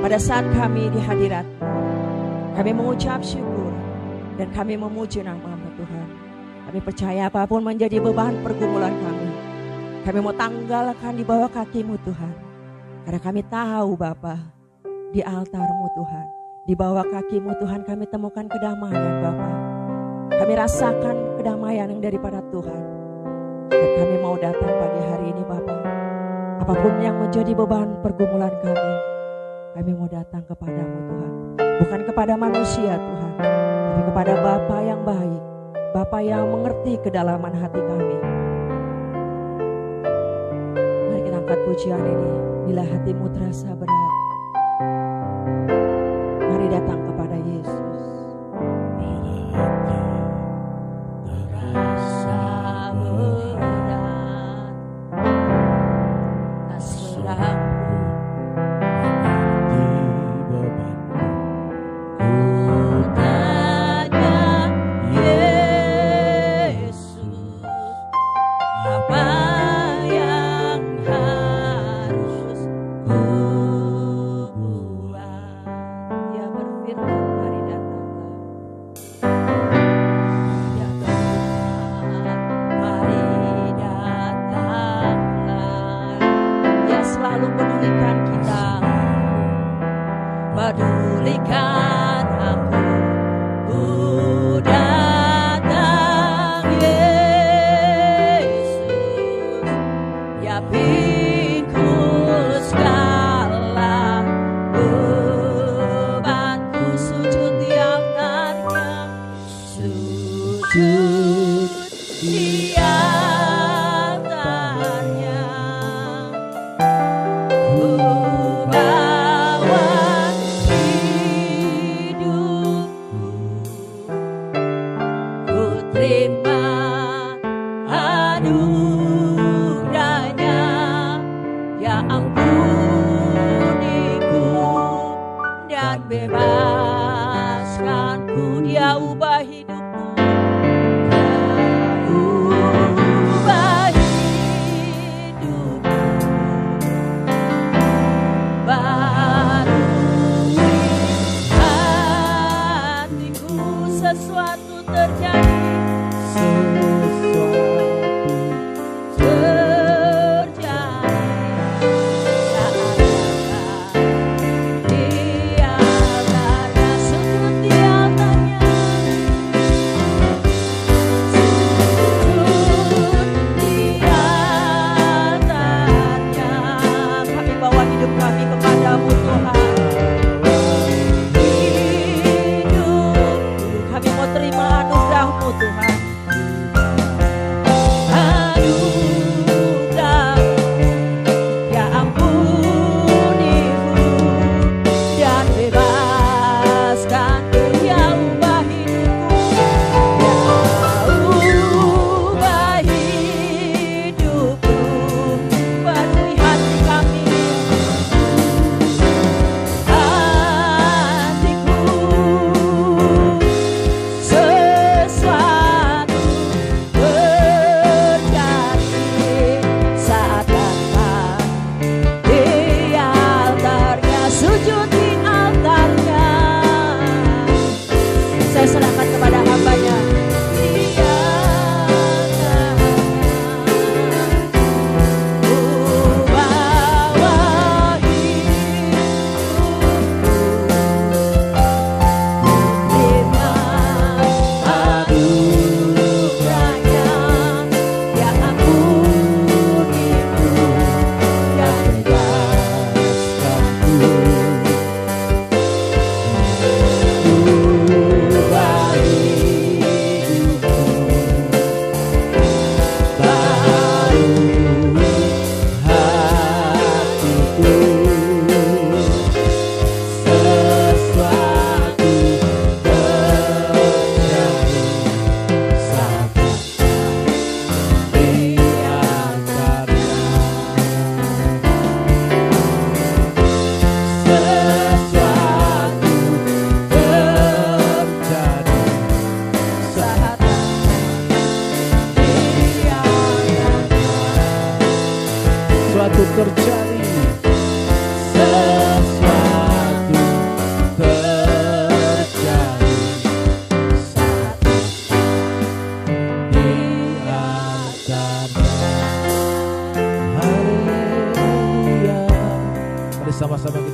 Pada saat kami di hadirat, kami mengucap syukur dan kami memuji nama-Mu Tuhan. Kami percaya apapun menjadi beban pergumulan kami mau tanggalkan di bawah kaki-Mu Tuhan. Karena kami tahu Bapa, di altar-Mu Tuhan, di bawah kaki-Mu Tuhan kami temukan kedamaian Bapa. Kami rasakan kedamaian yang daripada Tuhan. Dan kami mau datang pagi hari ini Bapa. Apapun yang menjadi beban pergumulan kami mau datang kepada-Mu Tuhan. Bukan kepada manusia Tuhan, tapi kepada Bapa yang baik, Bapa yang mengerti kedalaman hati kami. Mari kita angkat pujian ini. Bila hatimu terasa berat, mari datang kepada Yesus. Bila hati terasa berat, tak selalu mengerti bebanku. Ku tanya Yesus, apa yang harus ku buat? Dia berfirman, mari datanglah. Ya Tuhan, mari datanglah. Dia selalu pedulikan kita. Pedulikan aku, ku datang Yesus. Ya pikul segala bebanku, sujud di altarnya, sujud di altarnya. Ku bawa hidupku, ku terima anugerahnya. Ya ampuniku dan bebaskanku. Dia ubah hidupku, ubah hidupku. Barui hatiku, sesuatu terjadi, Kami bawa hidup kami kepada-Mu Tuhan. Hidupku, kami mau terima anugerah-Mu Tuhan. anugerah. Ya ampuniku dan bebaskanku. Ya ubah hidupku, ya ubah hidupku. Penuhi hati kami, hatiku. Sesuatu terjadi saat datang di altarnya, sujud di altarnya. Saya serahkan kepada hamba-Nya. Di altarnya, ku bawa hidupku, terima anugerahnya. Ya ampuniku dan bebaskanku. Ubah hidupku, barui hatiku. Sesuatu terjadi saat di altarnya.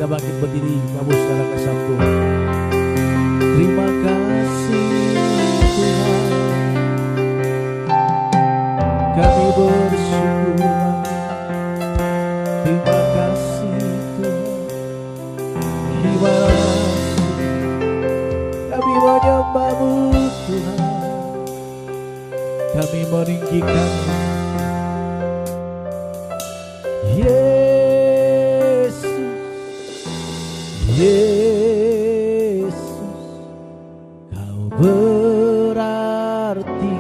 bangkit berdiri, kamu saudara kesambung. Terima kasih Tuhan, kami bersyukur. Terima kasih Tuhan, gimana kami menyembah-Mu Tuhan, kami meninggikan Yesus, Yesus, Kau berarti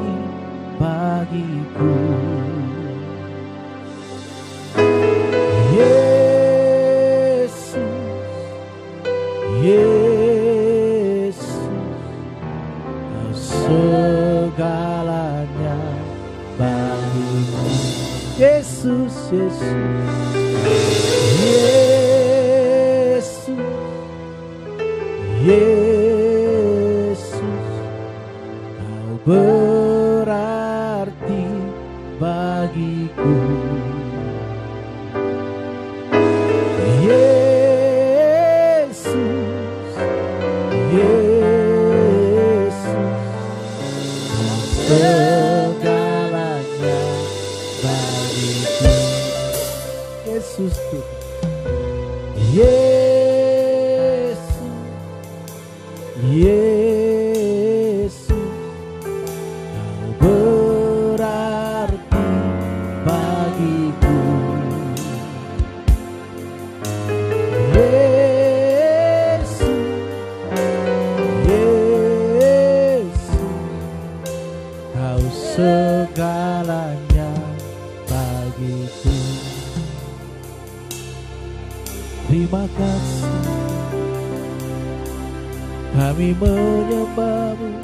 bagiku. Yesus, Yesus, Kau segalanya bagiku. Yesus, Yesus, Yesus, Yesus, Kau berarti bagiku. Yesus, Yesus, Kau segalanya bagiku. Yesus Tuhan, Yesus, Yesus, Kau berarti bagiku. Yesus, Yesus, Kau segalanya bagiku. Terima kasih, kami menyembah-Mu,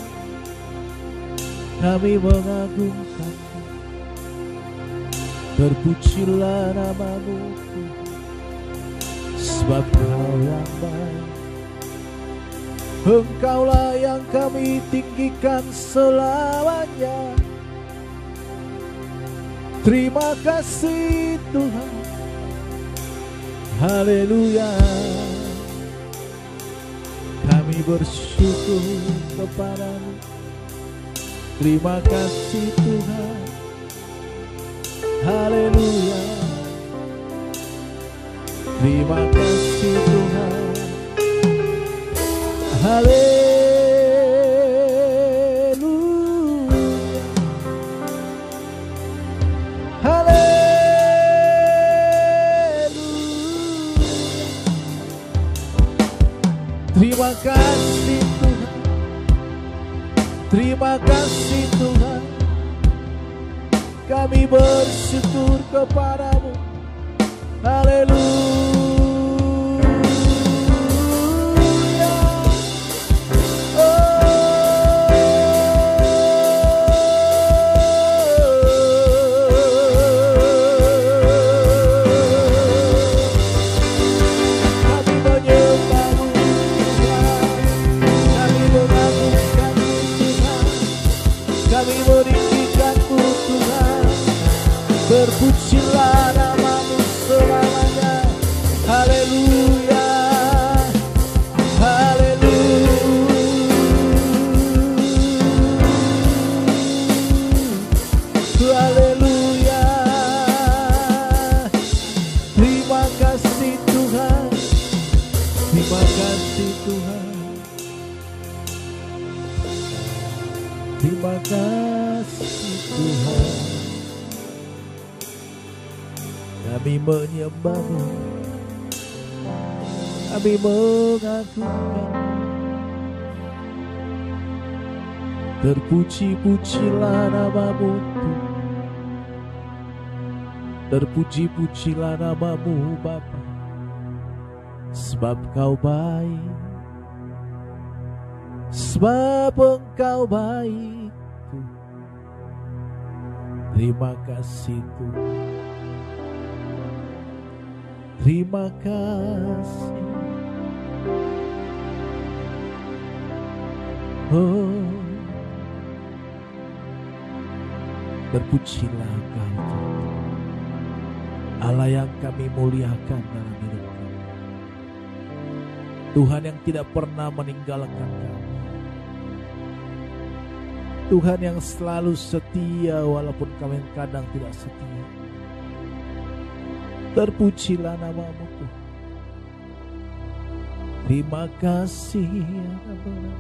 kami mengagungkan-Mu. Terpujilah nama-Mu Tuhan, sebab Kau yang baik. Engkaulah yang kami tinggikan selamanya. Terima kasih Tuhan, haleluya. Kami bersyukur kepada-Mu. Terima kasih Tuhan, haleluya. Terima kasih Tuhan, haleluya, haleluya. Terima kasih Tuhan, terima kasih Tuhan. Kami bersyukur kepada-Mu, haleluya. Berpujilah nama-Mu selamanya, haleluya, haleluya, haleluya. Terima kasih Tuhan, terima kasih Tuhan, terima kasih Tuhan. Kami menyembah-Mu, kami mengagungkan. Terpuji-pujilah nama-Mu Tuhan, terpuji-pujilah nama-Mu Bapa, sebab Kau baik, sebab Engkau baik Tuhan. Terima kasih Tuhan, terima kasih. Oh, terpujilah Kau Tuhan, Allah yang kami muliakan dalam hidup kami. Tuhan yang tidak pernah meninggalkan kami. Tuhan yang selalu setia walaupun kami kadang tidak setia. Terpujilah nama-Mu Tuhan. Terima kasih ya Tuhan.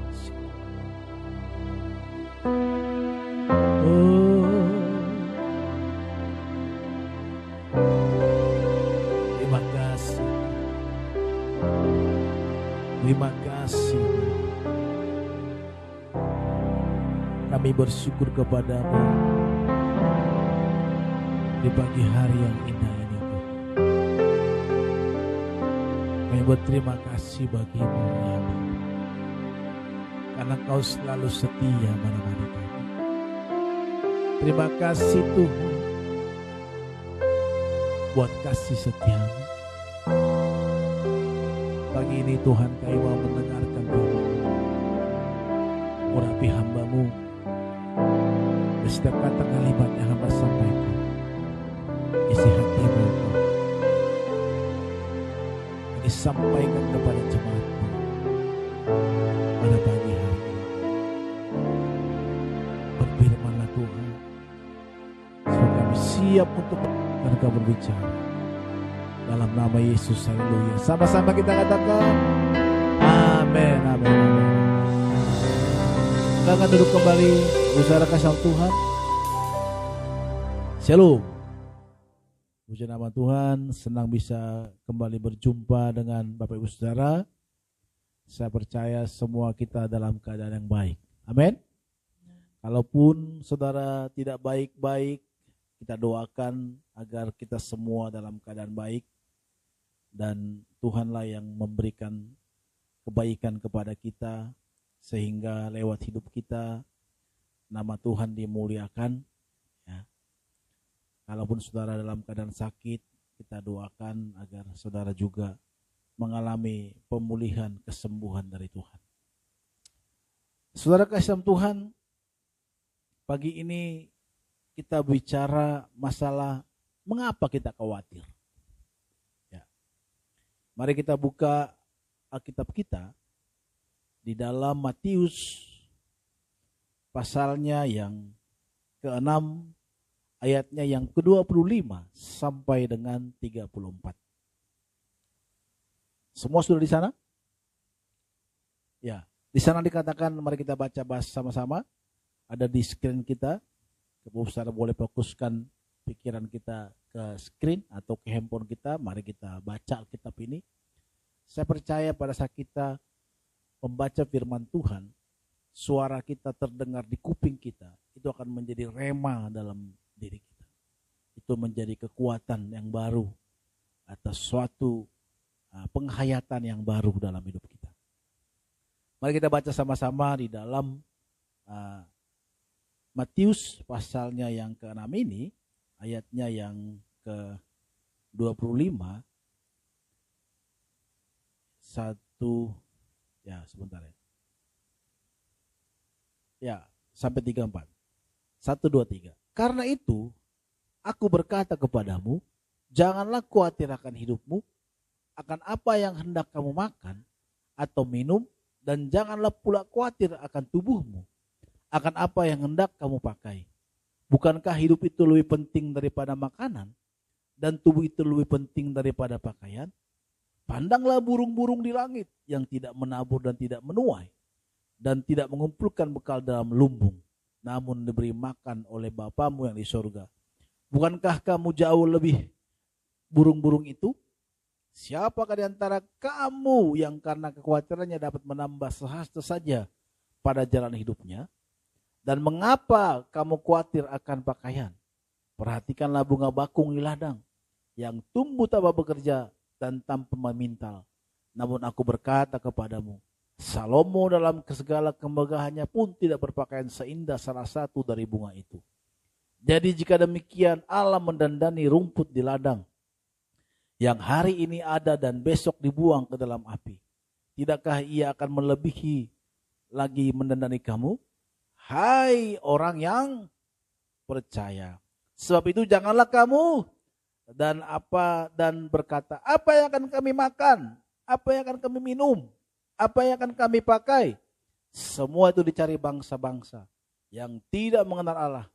Terima kasih. Terima kasih. Kami bersyukur kepada-Mu di pagi hari yang indah ini, Tuhan. Kami berterima kasih bagi-Mu, ya Bapa, karena Kau selalu setia menemani kami. Terima kasih Tuhan buat kasih setia-Mu. Pagi ini Tuhan, kami mau mendengarkan doa-Mu. Urapi hamba-Mu. Setiap kata kalimat yang hamba sampaikan, isi hati-Mu Tuhan, ini sampaikan kepada jemaat-Mu pada pagi hari ini. Berfirman-Lah Tuhan, supaya kami siap untuk Engkau berbicara. Dalam nama Yesus, haleluya. Sama-sama kita katakan amin, amin, amin. Silakan duduk kembali, saudara kasih Tuhan. Shalom. Puji nama Tuhan, senang bisa kembali berjumpa dengan Bapak Ibu Saudara. Saya percaya semua kita dalam keadaan yang baik. Amin. Kalaupun saudara tidak baik-baik, kita doakan agar kita semua dalam keadaan baik. Dan Tuhanlah yang memberikan kebaikan kepada kita, sehingga lewat hidup kita nama Tuhan dimuliakan. Ya. Kalaupun saudara dalam keadaan sakit, kita doakan agar saudara juga mengalami pemulihan, kesembuhan dari Tuhan. Saudara kasih Tuhan, pagi ini kita bicara masalah mengapa kita khawatir. Mari kita buka Alkitab kita di dalam Matius pasalnya yang ke-6 ayatnya yang ke-25 sampai dengan 34. Semua sudah di sana? Ya, di sana dikatakan, mari kita baca sama-sama. Ada di screen kita. Saudara boleh fokuskan pikiran kita ke screen atau ke handphone kita. Mari kita baca Alkitab ini. Saya percaya pada saat kita membaca firman Tuhan, suara kita terdengar di kuping kita, itu akan menjadi rema dalam diri kita. Itu menjadi kekuatan yang baru atas suatu penghayatan yang baru dalam hidup kita. Mari kita baca sama-sama di dalam Matius pasalnya yang ke-6 ini, ayatnya yang ke-25, sampai 34. 1, 2, 3. Karena itu, aku berkata kepadamu, janganlah khawatir akan hidupmu, akan apa yang hendak kamu makan atau minum, dan janganlah pula khawatir akan tubuhmu, akan apa yang hendak kamu pakai. Bukankah hidup itu lebih penting daripada makanan, dan tubuh itu lebih penting daripada pakaian? Pandanglah burung-burung di langit yang tidak menabur dan tidak menuai, dan tidak mengumpulkan bekal dalam lumbung, namun diberi makan oleh Bapamu yang di sorga. Bukankah kamu jauh lebih burung-burung itu? Siapakah di antara kamu yang karena kekhawatirannya dapat menambah sehasta saja pada jalan hidupnya? Dan mengapa kamu khawatir akan pakaian? Perhatikanlah bunga bakung di ladang, yang tumbuh tanpa bekerja dan tanpa memintal. Namun aku berkata kepadamu, Salomo dalam segala kemegahannya pun tidak berpakaian seindah salah satu dari bunga itu. Jadi jika demikian Allah mendandani rumput di ladang, yang hari ini ada dan besok dibuang ke dalam api. Tidakkah ia akan melebihi lagi mendandani kamu? Hai orang yang percaya. Sebab itu janganlah kamu dan berkata, apa yang akan kami makan? Apa yang akan kami minum? Apa yang akan kami pakai? Semua itu dicari bangsa-bangsa yang tidak mengenal Allah.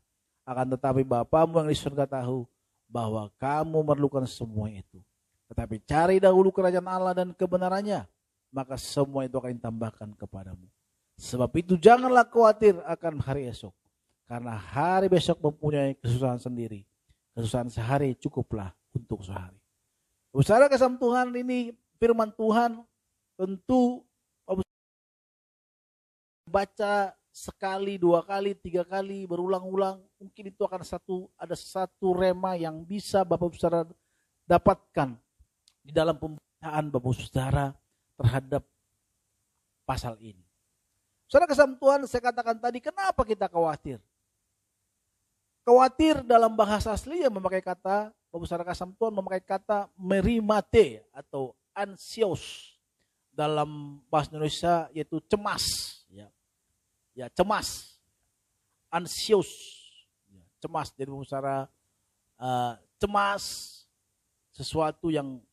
Akan tetapi Bapamu yang di surga tahu bahwa kamu memerlukan semua itu. Tetapi cari dahulu kerajaan Allah dan kebenarannya, maka semua itu akan ditambahkan kepadamu. Sebab itu janganlah khawatir akan hari esok, karena hari besok mempunyai kesusahan sendiri. Kesusahan sehari cukuplah untuk sehari. Saudara kasih Tuhan, ini firman Tuhan tentu baca sekali, 2 kali, 3 kali, berulang-ulang, mungkin itu akan ada satu rema yang bisa Bapak Saudara dapatkan di dalam pembacaan Bapak Saudara terhadap pasal ini. Saudara kasih Tuhan, saya katakan tadi, kenapa kita khawatir? Khawatir dalam bahasa asli yang memakai kata, Bapak Saudara kasih Tuhan memakai kata merimate atau anxious. Dalam bahasa Indonesia yaitu cemas. Ya, cemas, anxious, ya, cemas. Jadi Bapak cemas sesuatu yang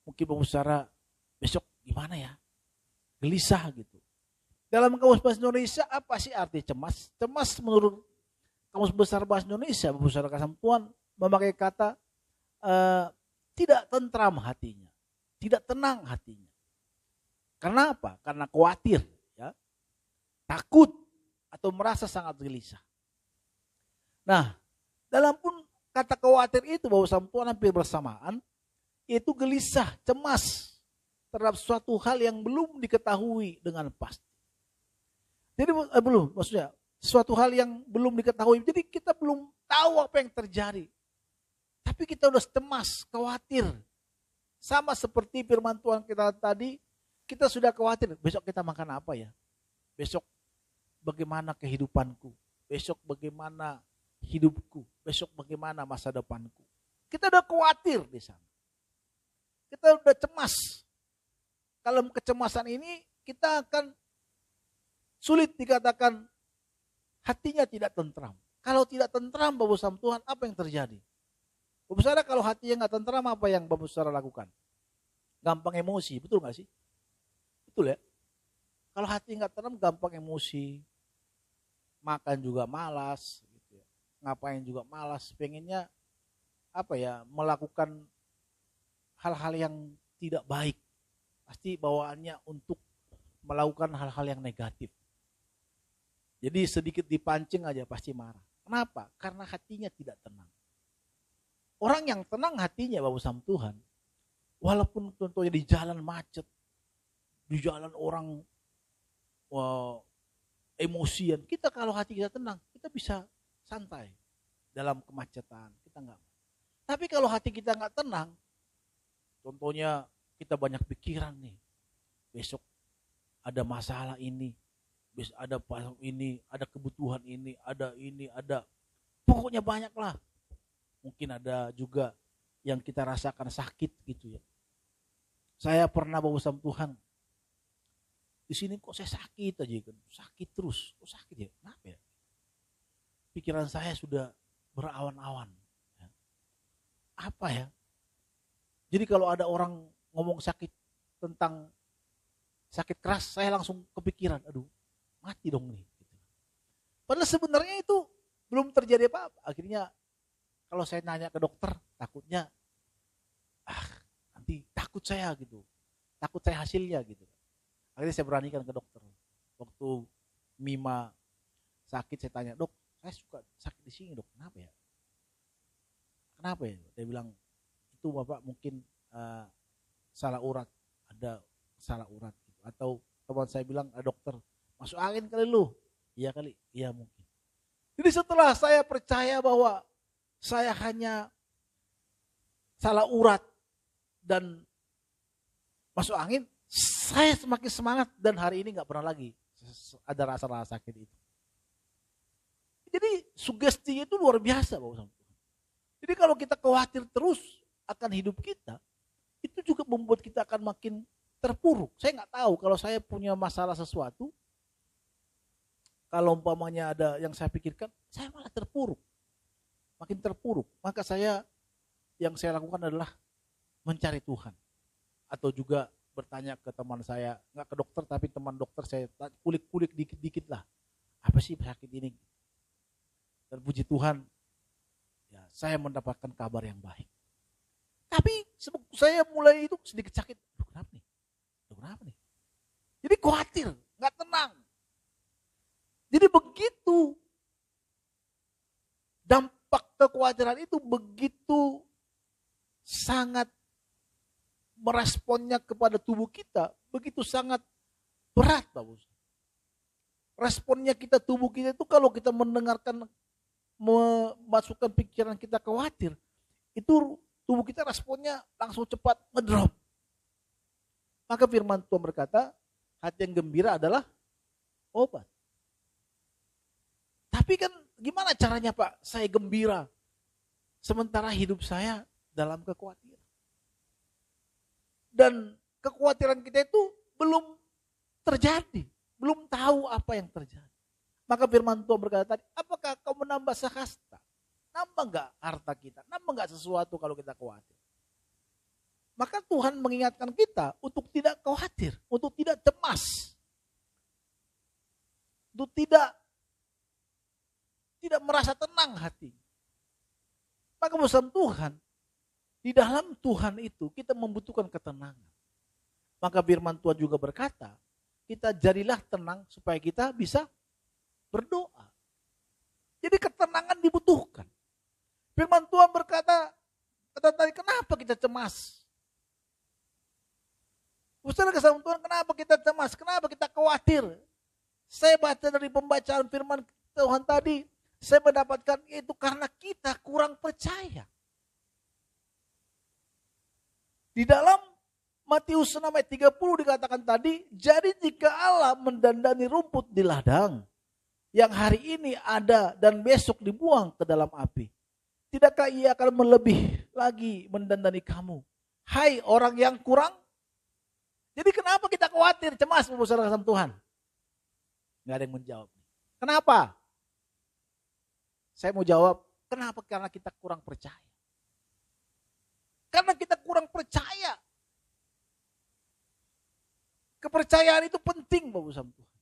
mungkin Bapak besok gimana ya, gelisah gitu. Dalam kamus bahasa Indonesia apa sih arti cemas? Cemas menurut Kamus Besar Bahasa Indonesia, Bapak kasih Tuhan memakai kata tidak tentram hatinya, tidak tenang hatinya. Karena apa? Karena khawatir, ya, takut, atau merasa sangat gelisah. Nah, dalam pun kata khawatir itu Bapak sama Tuhan hampir bersamaan, yaitu gelisah, cemas terhadap suatu hal yang belum diketahui dengan pasti. Jadi belum, maksudnya suatu hal yang belum diketahui. Jadi kita belum tahu apa yang terjadi. Tapi kita udah cemas, khawatir. Sama seperti firman Tuhan kita tadi, kita sudah khawatir, besok kita makan apa ya? Besok bagaimana kehidupanku, besok bagaimana hidupku, besok bagaimana masa depanku. Kita udah khawatir di sana. Kita udah cemas. Kalau kecemasan ini kita akan sulit dikatakan hatinya tidak tentram. Kalau tidak tentram Bapak sama Tuhan, apa yang terjadi? Bapak saudara, kalau hatinya nggak tentram, apa yang Bapak saudara lakukan? Gampang emosi, betul nggak sih? Betul ya? Kalau hati nggak tenang, gampang emosi. Makan juga malas, gitu ya. Ngapain juga malas, pengennya melakukan hal-hal yang tidak baik. Pasti bawaannya untuk melakukan hal-hal yang negatif. Jadi sedikit dipancing aja pasti marah. Kenapa? Karena hatinya tidak tenang. Orang yang tenang hatinya Bapak sama Tuhan, walaupun tentunya di jalan macet, di jalan orang emosian, kita kalau hati kita tenang, kita bisa santai dalam kemacetan. Kita enggak. Tapi kalau hati kita enggak tenang, contohnya kita banyak pikiran nih, besok ada masalah ini, besok ada pasal ini, ada kebutuhan ini, ada pokoknya banyak lah. Mungkin ada juga yang kita rasakan sakit gitu ya. Saya pernah bawa sama Tuhan, di sini kok saya sakit aja kan, sakit terus, kok sakit ya, kenapa ya? Pikiran saya sudah berawan-awan. Ya. Apa ya? Jadi kalau ada orang ngomong sakit tentang sakit keras, saya langsung kepikiran, aduh, mati dong nih. Gitu. Padahal sebenarnya itu belum terjadi apa-apa. Akhirnya kalau saya nanya ke dokter, takutnya, nanti takut saya gitu, takut saya hasilnya gitu. Akhirnya saya beranikan ke dokter. Waktu Mima sakit, saya tanya, dok, saya suka sakit di sini dok, kenapa ya? Kenapa ya? Dia bilang, itu bapak mungkin salah urat, ada salah urat. Gitu. Atau teman saya bilang, dokter, masuk angin kali lu. Iya kali, iya mungkin. Jadi setelah saya percaya bahwa saya hanya salah urat dan masuk angin, saya semakin semangat dan hari ini nggak pernah lagi ada rasa-rasa sakit itu. Jadi sugestinya itu luar biasa, Bapak. Jadi kalau kita khawatir terus akan hidup kita, itu juga membuat kita akan makin terpuruk. Saya nggak tahu kalau saya punya masalah sesuatu, kalau umpamanya ada yang saya pikirkan, saya malah terpuruk, makin terpuruk. Maka yang saya lakukan adalah mencari Tuhan, atau juga bertanya ke teman saya, nggak ke dokter tapi teman dokter, saya kulik-kulik dikit-dikit lah. Apa sih penyakit ini? Dan puji Tuhan, ya, saya mendapatkan kabar yang baik. Tapi saya mulai itu sedikit sakit. Kenapa nih? Kenapa nih? Jadi khawatir, nggak tenang. Jadi begitu dampak kekhawatiran itu begitu sangat meresponnya kepada tubuh kita, begitu sangat berat, Bapak. Responnya kita, tubuh kita itu kalau kita mendengarkan, memasukkan pikiran kita khawatir, itu tubuh kita responnya langsung cepat ngedrop. Maka firman Tuhan berkata, hati yang gembira adalah obat. Tapi kan gimana caranya Pak, saya gembira, sementara hidup saya dalam kekhawatiran. Dan kekhawatiran kita itu belum terjadi, belum tahu apa yang terjadi. Maka firman Tuhan berkata tadi, apakah kau menambah sehasta? Nambah enggak harta kita? Nambah enggak sesuatu kalau kita khawatir? Maka Tuhan mengingatkan kita untuk tidak khawatir, untuk tidak cemas, untuk tidak merasa tenang hati. Maka pesan Tuhan, di dalam Tuhan itu kita membutuhkan ketenangan. Maka firman Tuhan juga berkata, kita jadilah tenang supaya kita bisa berdoa. Jadi ketenangan dibutuhkan. Firman Tuhan berkata, tadi kenapa kita cemas? Saudara kesama Tuhan, kenapa kita cemas? Kenapa kita khawatir? Saya baca dari pembacaan firman Tuhan tadi, saya mendapatkan itu karena kita kurang percaya. Di dalam Matius 6 ayat 30 dikatakan tadi, jadi jika Allah mendandani rumput di ladang, yang hari ini ada dan besok dibuang ke dalam api, tidakkah ia akan melebih lagi mendandani kamu? Hai orang yang kurang. Jadi kenapa kita khawatir, cemas, saudara kasih Tuhan? Nggak ada yang menjawab. Kenapa? Saya mau jawab, kenapa? Karena kita kurang percaya. Karena kita kurang percaya. Kepercayaan itu penting, Bapak sama Tuhan.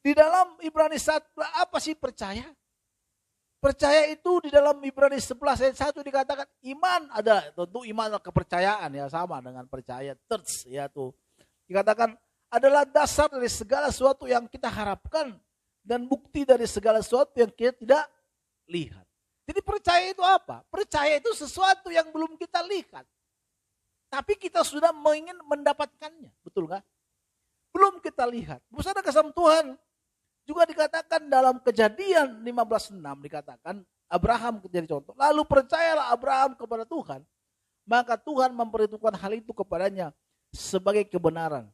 Di dalam Ibrani 1, apa sih percaya? Percaya itu di dalam Ibrani 11 ayat 1 dikatakan iman ada, tentu iman adalah kepercayaan ya, sama dengan percaya, trust ya tuh. Dikatakan adalah dasar dari segala sesuatu yang kita harapkan dan bukti dari segala sesuatu yang kita tidak lihat. Jadi percaya itu apa? Percaya itu sesuatu yang belum kita lihat. Tapi kita sudah ingin mendapatkannya, betul nggak? Belum kita lihat. Saudara kasih Tuhan, juga dikatakan dalam Kejadian 15:6 dikatakan Abraham jadi contoh. Lalu percayalah Abraham kepada Tuhan, maka Tuhan memperhitungkan hal itu kepadanya sebagai kebenaran.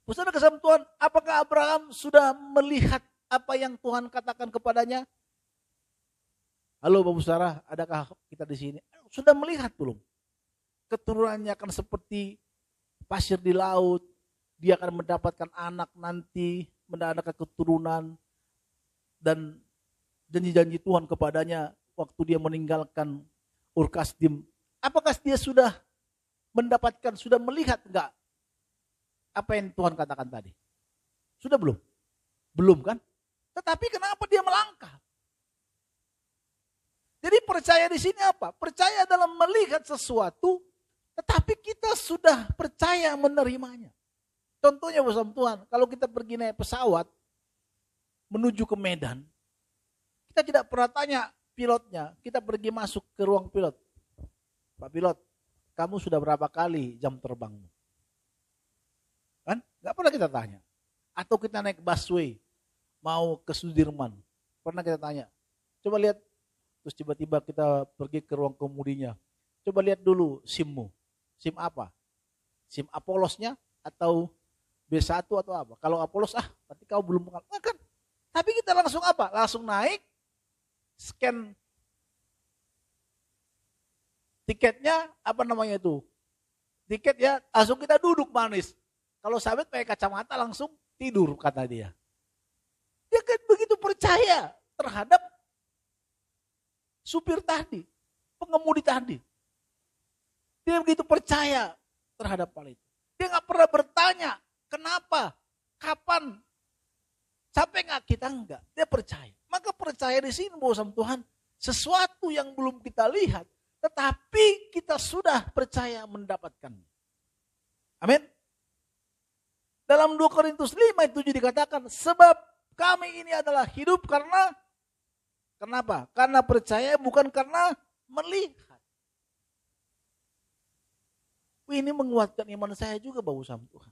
Saudara kasih Tuhan, apakah Abraham sudah melihat apa yang Tuhan katakan kepadanya? Halo Bapak Saudara, adakah kita di sini? Sudah melihat belum? Keturunannya akan seperti pasir di laut, dia akan mendapatkan anak nanti, mendapatkan keturunan, dan janji-janji Tuhan kepadanya waktu dia meninggalkan Ur Kasdim. Apakah dia sudah mendapatkan, sudah melihat enggak apa yang Tuhan katakan tadi? Sudah belum? Belum kan? Tetapi kenapa dia melangkah? Jadi percaya di sini apa? Percaya dalam melihat sesuatu, tetapi kita sudah percaya menerimanya. Contohnya bersama Tuhan, kalau kita pergi naik pesawat menuju ke Medan, kita tidak pernah tanya pilotnya, kita pergi masuk ke ruang pilot. Pak pilot, kamu sudah berapa kali jam terbangmu? Kan? Gak pernah kita tanya. Atau kita naik busway, mau ke Sudirman, pernah kita tanya. Coba lihat, terus tiba-tiba kita pergi ke ruang kemudinya. Coba lihat dulu SIM-mu. SIM apa? SIM Apolosnya atau B1 atau apa? Kalau Apolos, berarti kau belum kenal. Nah, kan? Tapi kita langsung apa? Langsung naik, scan tiketnya, apa namanya itu? Tiket ya, langsung kita duduk manis. Kalau sahabat pakai kacamata langsung tidur kata dia. Dia kan begitu percaya terhadap supir tadi, pengemudi tadi. Dia begitu percaya terhadap hal itu. Dia nggak pernah bertanya, kenapa, kapan, sampai nggak kita enggak. Dia percaya. Maka percaya di sini bahwa sama Tuhan, sesuatu yang belum kita lihat, tetapi kita sudah percaya mendapatkannya. Amin. Dalam 2 Korintus 5:7 dikatakan, sebab kami ini adalah hidup karena, kenapa? Karena percaya, bukan karena melihat. Ini menguatkan iman saya juga bahwa sama Tuhan.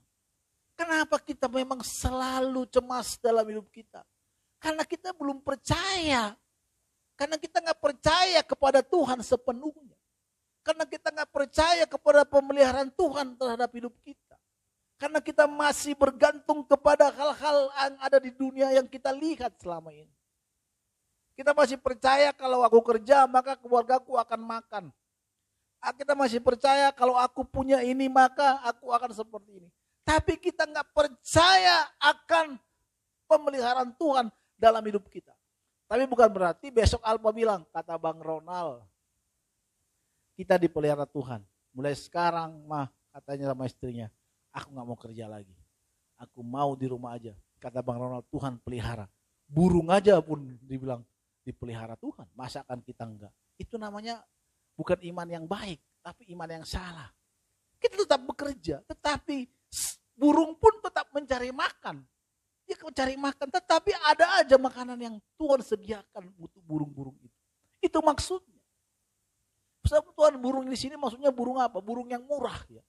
Kenapa kita memang selalu cemas dalam hidup kita? Karena kita belum percaya. Karena kita nggak percaya kepada Tuhan sepenuhnya. Karena kita nggak percaya kepada pemeliharaan Tuhan terhadap hidup kita. Karena kita masih bergantung kepada hal-hal yang ada di dunia yang kita lihat selama ini. Kita masih percaya kalau aku kerja maka keluargaku akan makan. Kita masih percaya kalau aku punya ini maka aku akan seperti ini. Tapi kita nggak percaya akan pemeliharaan Tuhan dalam hidup kita. Tapi bukan berarti besok Alpa bilang, kata Bang Ronald, kita dipelihara Tuhan. Mulai sekarang mah katanya sama istrinya, aku nggak mau kerja lagi. Aku mau di rumah aja. Kata Bang Ronald, Tuhan pelihara. Burung aja pun dibilang dipelihara Tuhan. Masa kan kita enggak? Itu namanya bukan iman yang baik, tapi iman yang salah. Kita tetap bekerja, tetapi burung pun tetap mencari makan. Dia mencari makan, tetapi ada aja makanan yang Tuhan sediakan untuk burung-burung itu. Itu maksudnya. Tuhan burung di sini maksudnya burung apa? Burung yang murah ya.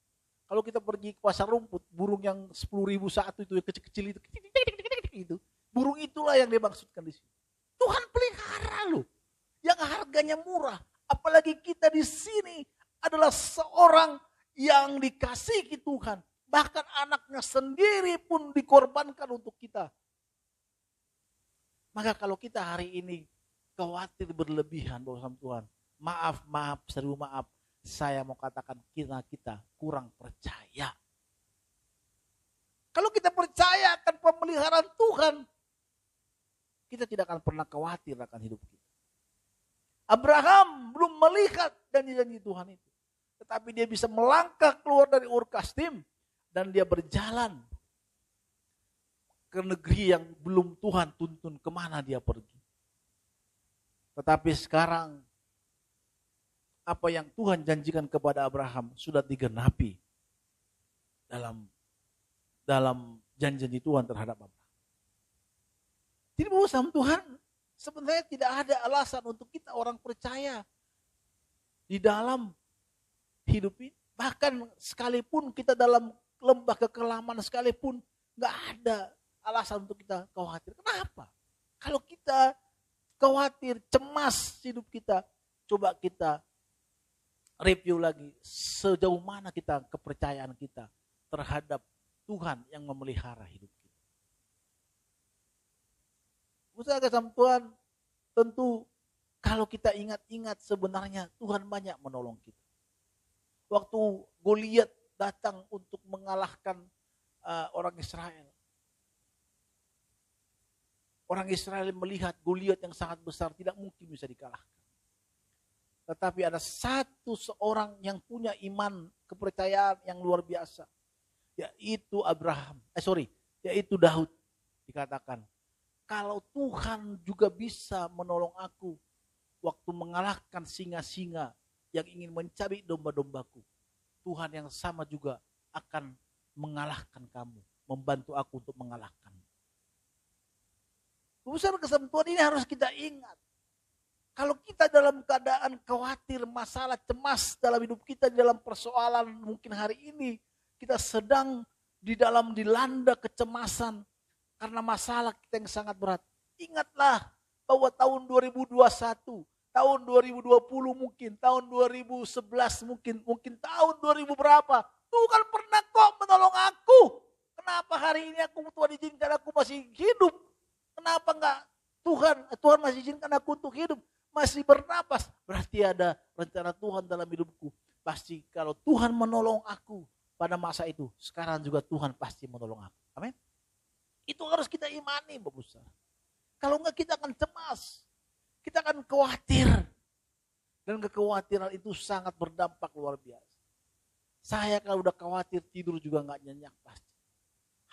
Kalau kita pergi ke pasar rumput, burung yang 10.000 satu itu yang kecil-kecil itu, burung itulah yang dimaksudkan di sini. Tuhan pelihara loh, yang harganya murah. Apalagi kita di sini adalah seorang yang dikasihi Tuhan. Bahkan anaknya sendiri pun dikorbankan untuk kita. Maka kalau kita hari ini khawatir berlebihan bahwa Tuhan, maaf, serius maaf, saya mau katakan kita kurang percaya. Kalau kita percaya akan pemeliharaan Tuhan, kita tidak akan pernah khawatir akan hidup kita. Abraham belum melihat janji-janji Tuhan itu. Tetapi dia bisa melangkah keluar dari Ur Kasdim. Dan dia berjalan ke negeri yang belum Tuhan tuntun kemana dia pergi. Tetapi sekarang apa yang Tuhan janjikan kepada Abraham sudah digenapi dalam janji Tuhan terhadap Abraham. Jadi bahwa sama Tuhan sebenarnya tidak ada alasan untuk kita orang percaya di dalam hidup ini. Bahkan sekalipun kita dalam lembah kekelaman sekalipun, gak ada alasan untuk kita khawatir. Kenapa? Kalau kita khawatir, cemas hidup kita, coba kita review lagi sejauh mana kita kepercayaan kita terhadap Tuhan yang memelihara hidup kita. Usaha sama Tuhan, tentu kalau kita ingat-ingat sebenarnya Tuhan banyak menolong kita. Waktu Goliat datang untuk mengalahkan orang Israel. Orang Israel melihat Goliat yang sangat besar tidak mungkin bisa dikalahkan. Tetapi ada seorang yang punya iman, kepercayaan yang luar biasa. Yaitu Daud. Dikatakan, kalau Tuhan juga bisa menolong aku waktu mengalahkan singa-singa yang ingin mencabik domba-dombaku, Tuhan yang sama juga akan mengalahkan kamu, membantu aku untuk mengalahkan. Besar kesempatan ini harus kita ingat. Kalau kita dalam keadaan khawatir, masalah, cemas dalam hidup kita, dalam persoalan mungkin hari ini, kita sedang dilanda kecemasan karena masalah kita yang sangat berat. Ingatlah bahwa tahun 2021, tahun 2020 mungkin, tahun 2011 mungkin tahun 2000 berapa. Tuhan pernah kok menolong aku. Kenapa hari ini Tuhan izinkan aku masih hidup? Kenapa enggak Tuhan masih izinkan aku untuk hidup? Masih bernapas. Berarti ada rencana Tuhan dalam hidupku. Pasti kalau Tuhan menolong aku pada masa itu, sekarang juga Tuhan pasti menolong aku. Amin. Itu harus kita imani, Bapak Besar. Kalau enggak kita akan cemas. Kita akan khawatir. Dan kekhawatiran itu sangat berdampak luar biasa. Saya kalau udah khawatir tidur juga nggak nyenyak pasti.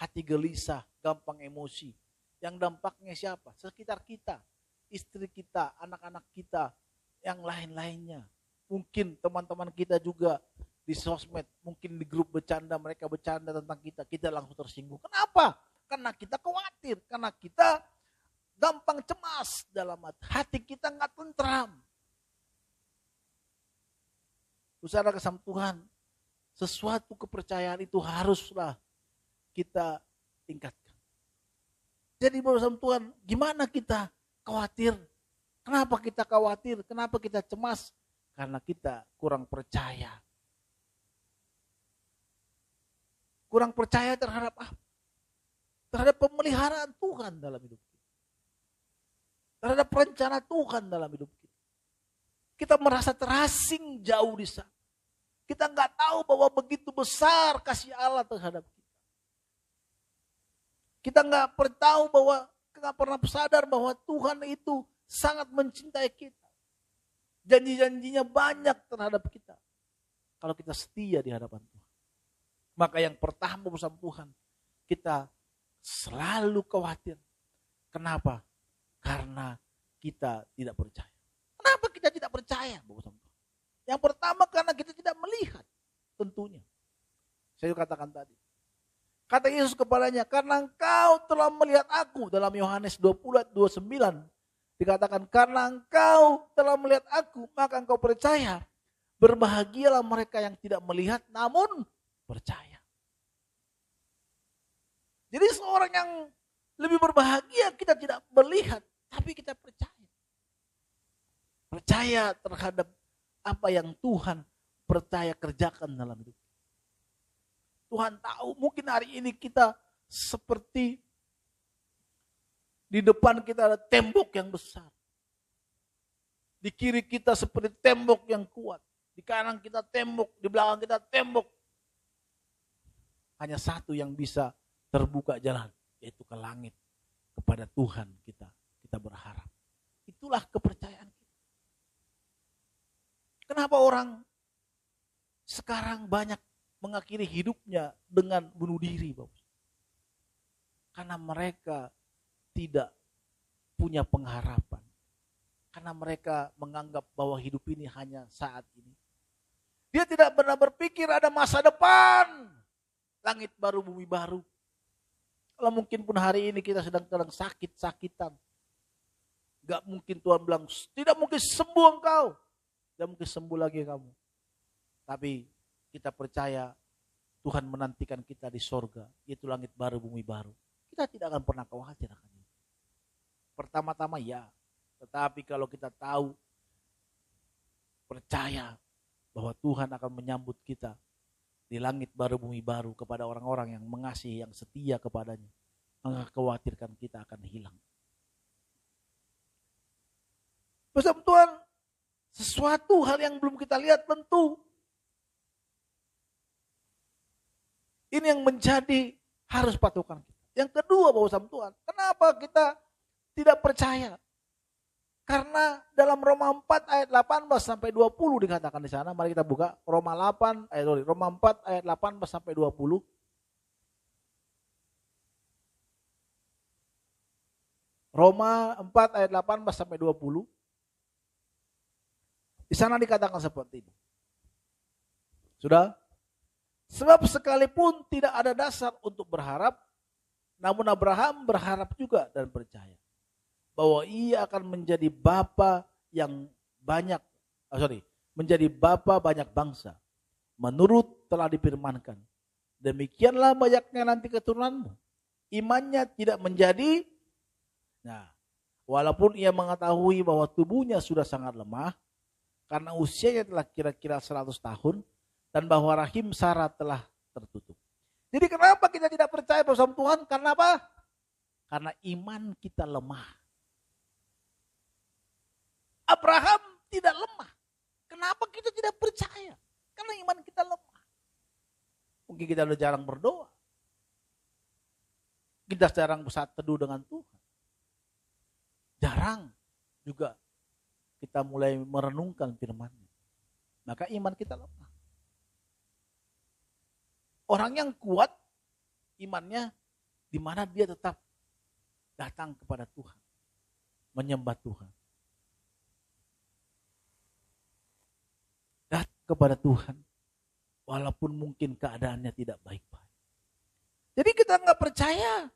Hati gelisah, gampang emosi. Yang dampaknya siapa? Sekitar kita, istri kita, anak-anak kita, yang lain-lainnya. Mungkin teman-teman kita juga di sosmed, mungkin di grup bercanda, mereka bercanda tentang kita langsung tersinggung. Kenapa? Karena kita khawatir, karena kita gampang cemas dalam hati kita nggak tentram. Saudara kesam Tuhan, sesuatu kepercayaan itu haruslah kita tingkatkan. Jadi bersama Tuhan, gimana kita khawatir? Kenapa kita khawatir? Kenapa kita cemas? Karena kita kurang percaya. Kurang percaya terhadap apa? Terhadap pemeliharaan Tuhan dalam hidup kita. Terhadap rencana Tuhan dalam hidup kita. Kita merasa terasing jauh di sana. Kita nggak tahu bahwa begitu besar kasih Allah terhadap kita. Kita nggak tahu bahwa, nggak pernah sadar bahwa Tuhan itu sangat mencintai kita. Janji-janjinya banyak terhadap kita. Kalau kita setia di hadapan Tuhan. Maka yang pertama bersama Tuhan, kita selalu khawatir. Kenapa? Karena kita tidak percaya. Kenapa kita tidak percaya bersama Tuhan? Yang pertama karena kita tidak melihat, tentunya. Saya katakan tadi. Kata Yesus kepadanya, karena engkau telah melihat aku, dalam Yohanes 20:29 dikatakan, karena engkau telah melihat aku, maka engkau percaya. Berbahagialah mereka yang tidak melihat namun percaya. Jadi seorang yang lebih berbahagia, kita tidak melihat, tapi kita percaya. Percaya terhadap apa yang Tuhan percaya kerjakan dalam hidup. Tuhan tahu mungkin hari ini kita seperti di depan kita ada tembok yang besar. Di kiri kita seperti tembok yang kuat. Di kanan kita tembok, di belakang kita tembok. Hanya satu yang bisa terbuka jalan, yaitu ke langit. Kepada Tuhan kita berharap. Itulah kepercayaan kita. Kenapa orang sekarang banyak mengakhiri hidupnya dengan bunuh diri, Bapak? Karena mereka tidak punya pengharapan. Karena mereka menganggap bahwa hidup ini hanya saat ini. Dia tidak pernah berpikir ada masa depan. Langit baru, bumi baru. Kalau mungkin pun hari ini kita sedang sakit-sakitan. Gak mungkin Tuhan bilang, tidak mungkin sembuh engkau. Tidak mungkin sembuh lagi kamu. Tapi kita percaya Tuhan menantikan kita di sorga. Yaitu langit baru, bumi baru. Kita tidak akan pernah khawatir akan itu. Pertama-tama ya. Tetapi kalau kita tahu, percaya bahwa Tuhan akan menyambut kita di langit baru, bumi baru kepada orang-orang yang mengasihi, yang setia kepadanya. Maka khawatirkan kita akan hilang. Bersama Tuhan, sesuatu hal yang belum kita lihat tentu. Ini yang menjadi harus patokan kita. Yang kedua bersama Tuhan, kenapa kita tidak percaya? Karena dalam Roma 4 ayat 18 sampai 20 dikatakan di sana. Mari kita buka Roma 4 ayat 18 sampai 20. Roma 4 ayat 18 sampai 20. Di sana dikatakan seperti ini. Sudah? Sebab sekalipun tidak ada dasar untuk berharap, namun Abraham berharap juga dan percaya bahwa ia akan menjadi bapa yang banyak, menjadi bapa banyak bangsa. Menurut telah difirmankan, demikianlah banyaknya nanti keturunanmu. Imannya tidak menjadi, walaupun ia mengetahui bahwa tubuhnya sudah sangat lemah, karena usianya telah kira-kira 100 tahun, dan bahwa rahim Sarah telah tertutup. Jadi kenapa kita tidak percaya bersama Tuhan? Karena apa? Karena iman kita lemah. Abraham tidak lemah. Kenapa kita tidak percaya? Karena iman kita lemah. Mungkin kita udah jarang berdoa. Kita jarang bersatu teduh dengan Tuhan. Jarang juga kita mulai merenungkan firman-Nya. Maka iman kita lemah. Orang yang kuat imannya di mana dia tetap datang kepada Tuhan, menyembah Tuhan. Datang kepada Tuhan, walaupun mungkin keadaannya tidak baik-baik. Jadi kita nggak percaya.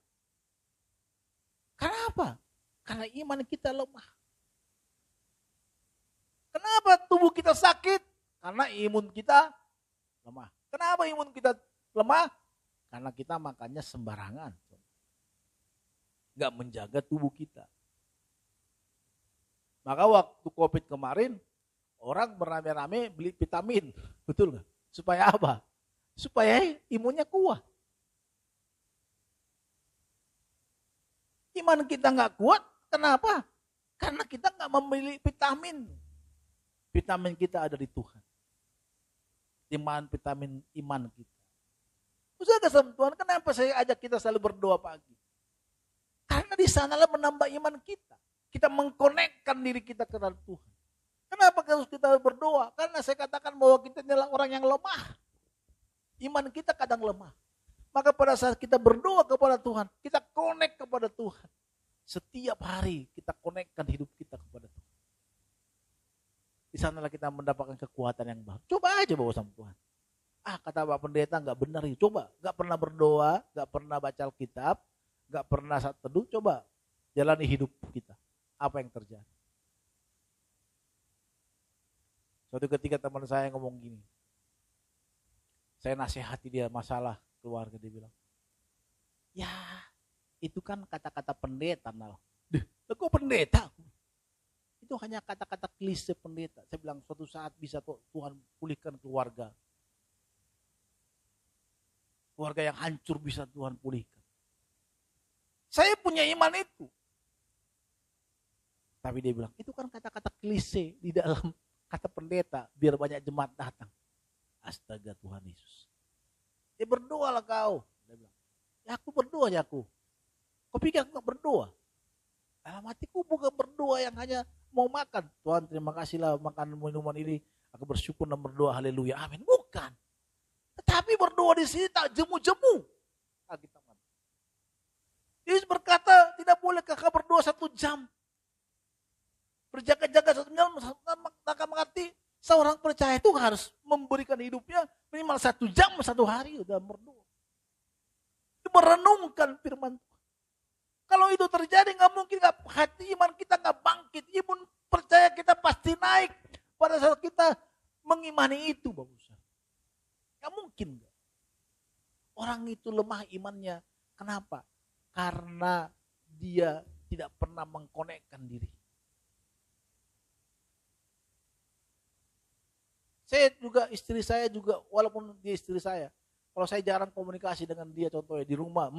Kenapa? Karena iman kita lemah. Kenapa tubuh kita sakit? Karena imun kita lemah. Kenapa imun kita lemah? Karena kita makannya sembarangan. Nggak menjaga tubuh kita. Maka waktu COVID kemarin, orang beramai-ramai beli vitamin. Betul nggak? Supaya apa? Supaya imunnya kuat. Iman kita nggak kuat, kenapa? Karena kita nggak membeli vitamin. Vitamin kita ada di Tuhan. Vitamin iman kita. Saudara sama Tuhan, kenapa saya ajak kita selalu berdoa pagi? Karena di sanalah menambah iman kita. Kita mengkonekkan diri kita ke dalam Tuhan. Kenapa harus kita berdoa? Karena saya katakan bahwa kita adalah orang yang lemah. Iman kita kadang lemah. Maka pada saat kita berdoa kepada Tuhan, kita connect kepada Tuhan. Setiap hari kita konekkan hidup kita kepada Tuhan. Di sanalah kita mendapatkan kekuatan yang baru. Coba aja bawa sama Tuhan. Kata Pak Pendeta nggak benar itu. Coba, nggak pernah berdoa, nggak pernah baca Alkitab, nggak pernah saat teduh. Coba jalani hidup kita. Apa yang terjadi? Suatu ketika teman saya ngomong gini. Saya nasihati dia masalah keluarga, dia bilang, ya itu kan kata-kata pendeta. Kok pendeta? Itu hanya kata-kata klise pendeta. Saya bilang suatu saat bisa kok Tuhan pulihkan keluarga. Keluarga yang hancur bisa Tuhan pulihkan. Saya punya iman itu. Tapi dia bilang, itu kan kata-kata klise di dalam kata pendeta, biar banyak jemaat datang. Astaga Tuhan Yesus. Ya berdoalah kau. Dia bilang, ya aku berdoa ya aku. Kau pikir aku gak berdoa? Dalam hatiku bukan berdoa yang hanya mau makan. Tuhan terima kasihlah makan minuman ini. Aku bersyukur dan berdoa haleluya amin. Bukan. Tetapi berdoa di sini tak jemu-jemu. Yesus berkata tidak boleh kakak berdoa 1 jam. Berjaga-jaga 1 jam maka mati. Seorang percaya itu harus memberikan hidupnya minimal 1 jam 1 hari dalam berdoa. Merenungkan firman Tuhan. Kalau itu terjadi nggak mungkin hati iman kita nggak bangkit. Iman percaya kita pasti naik pada saat kita mengimani itu, bagus. Nggak mungkin. Orang itu lemah imannya. Kenapa? Karena dia tidak pernah mengkonekkan diri. Istri saya juga, walaupun dia istri saya, kalau saya jarang komunikasi dengan dia, contohnya di rumah,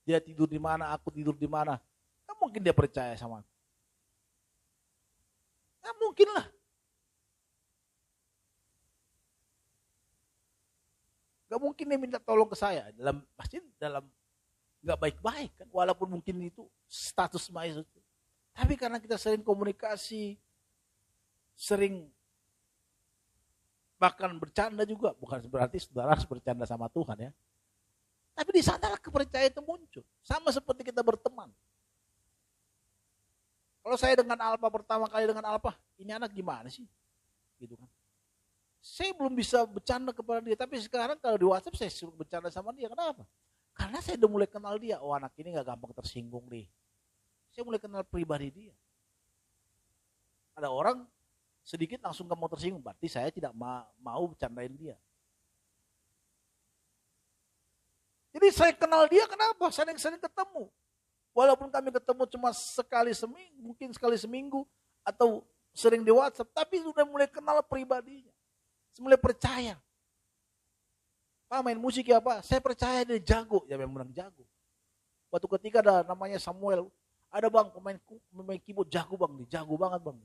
dia tidur di mana, aku tidur di mana, nggak mungkin dia percaya sama aku. Nggak mungkin lah. Nggak mungkin dia minta tolong ke saya, pasti dalam nggak baik-baik kan, walaupun mungkin itu status mahasiswa. Tapi karena kita sering komunikasi, sering bahkan bercanda juga, bukan berarti saudara harus bercanda sama Tuhan ya. Tapi di sanalah kepercayaan itu muncul. Sama seperti kita berteman. Kalau saya dengan Alpa pertama kali dengan Alpa, ini anak gimana sih? Gitu kan. Saya belum bisa bercanda kepada dia, tapi sekarang kalau di WhatsApp saya suruh bercanda sama dia. Kenapa? Karena saya udah mulai kenal dia. Oh anak ini gak gampang tersinggung nih. Saya mulai kenal pribadi dia. Ada orang sedikit langsung gak mau tersinggung, berarti saya tidak mau bercandain dia. Jadi saya kenal dia kenapa? Sering-sering ketemu. Walaupun kami ketemu cuma sekali seminggu, mungkin sekali seminggu, atau sering di WhatsApp, tapi sudah mulai kenal pribadinya. Mulai percaya. Pak main musik ya Pak? Saya percaya dia jago, ya memang jago. Waktu ketika ada namanya Samuel, ada bang pemain keyboard jago bang, jago banget bang.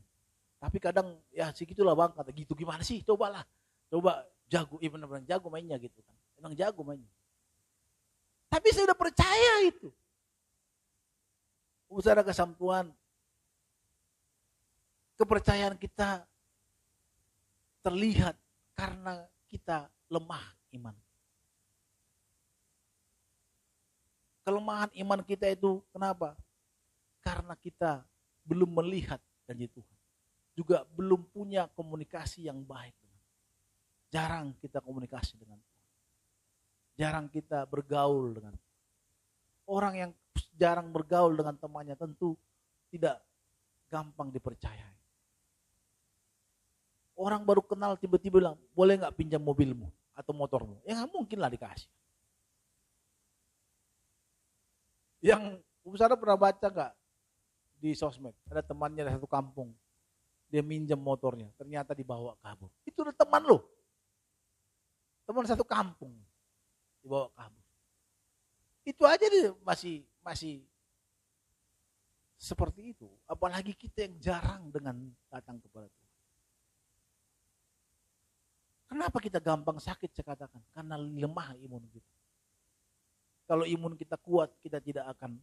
Tapi kadang ya segitulah bang, kata gitu gimana sih, coba jago, iya benar-benar jago mainnya gitu kan. Emang jago mainnya. Tapi saya udah percaya itu. Saudara kasih Tuhan, kepercayaan kita terlihat karena kita lemah iman. Kelemahan iman kita itu kenapa? Karena kita belum melihat janji Tuhan. Juga belum punya komunikasi yang baik. Jarang kita komunikasi dengan Tuhan. Jarang kita bergaul dengan Tuhan. Orang yang jarang bergaul dengan temannya tentu tidak gampang dipercayai. Orang baru kenal tiba-tiba bilang, boleh gak pinjam mobilmu atau motormu? Ya gak mungkin lah dikasih. Yang saudara pernah baca gak di sosmed, ada temannya dari satu kampung, dia minjem motornya, ternyata dibawa kabur. Itu udah teman lo, teman satu kampung, dibawa kabur. Itu aja dia masih seperti itu. Apalagi kita yang jarang dengan datang kepada Tuhan. Kenapa kita gampang sakit saya katakan? Karena lemah imun kita. Kalau imun kita kuat, kita tidak akan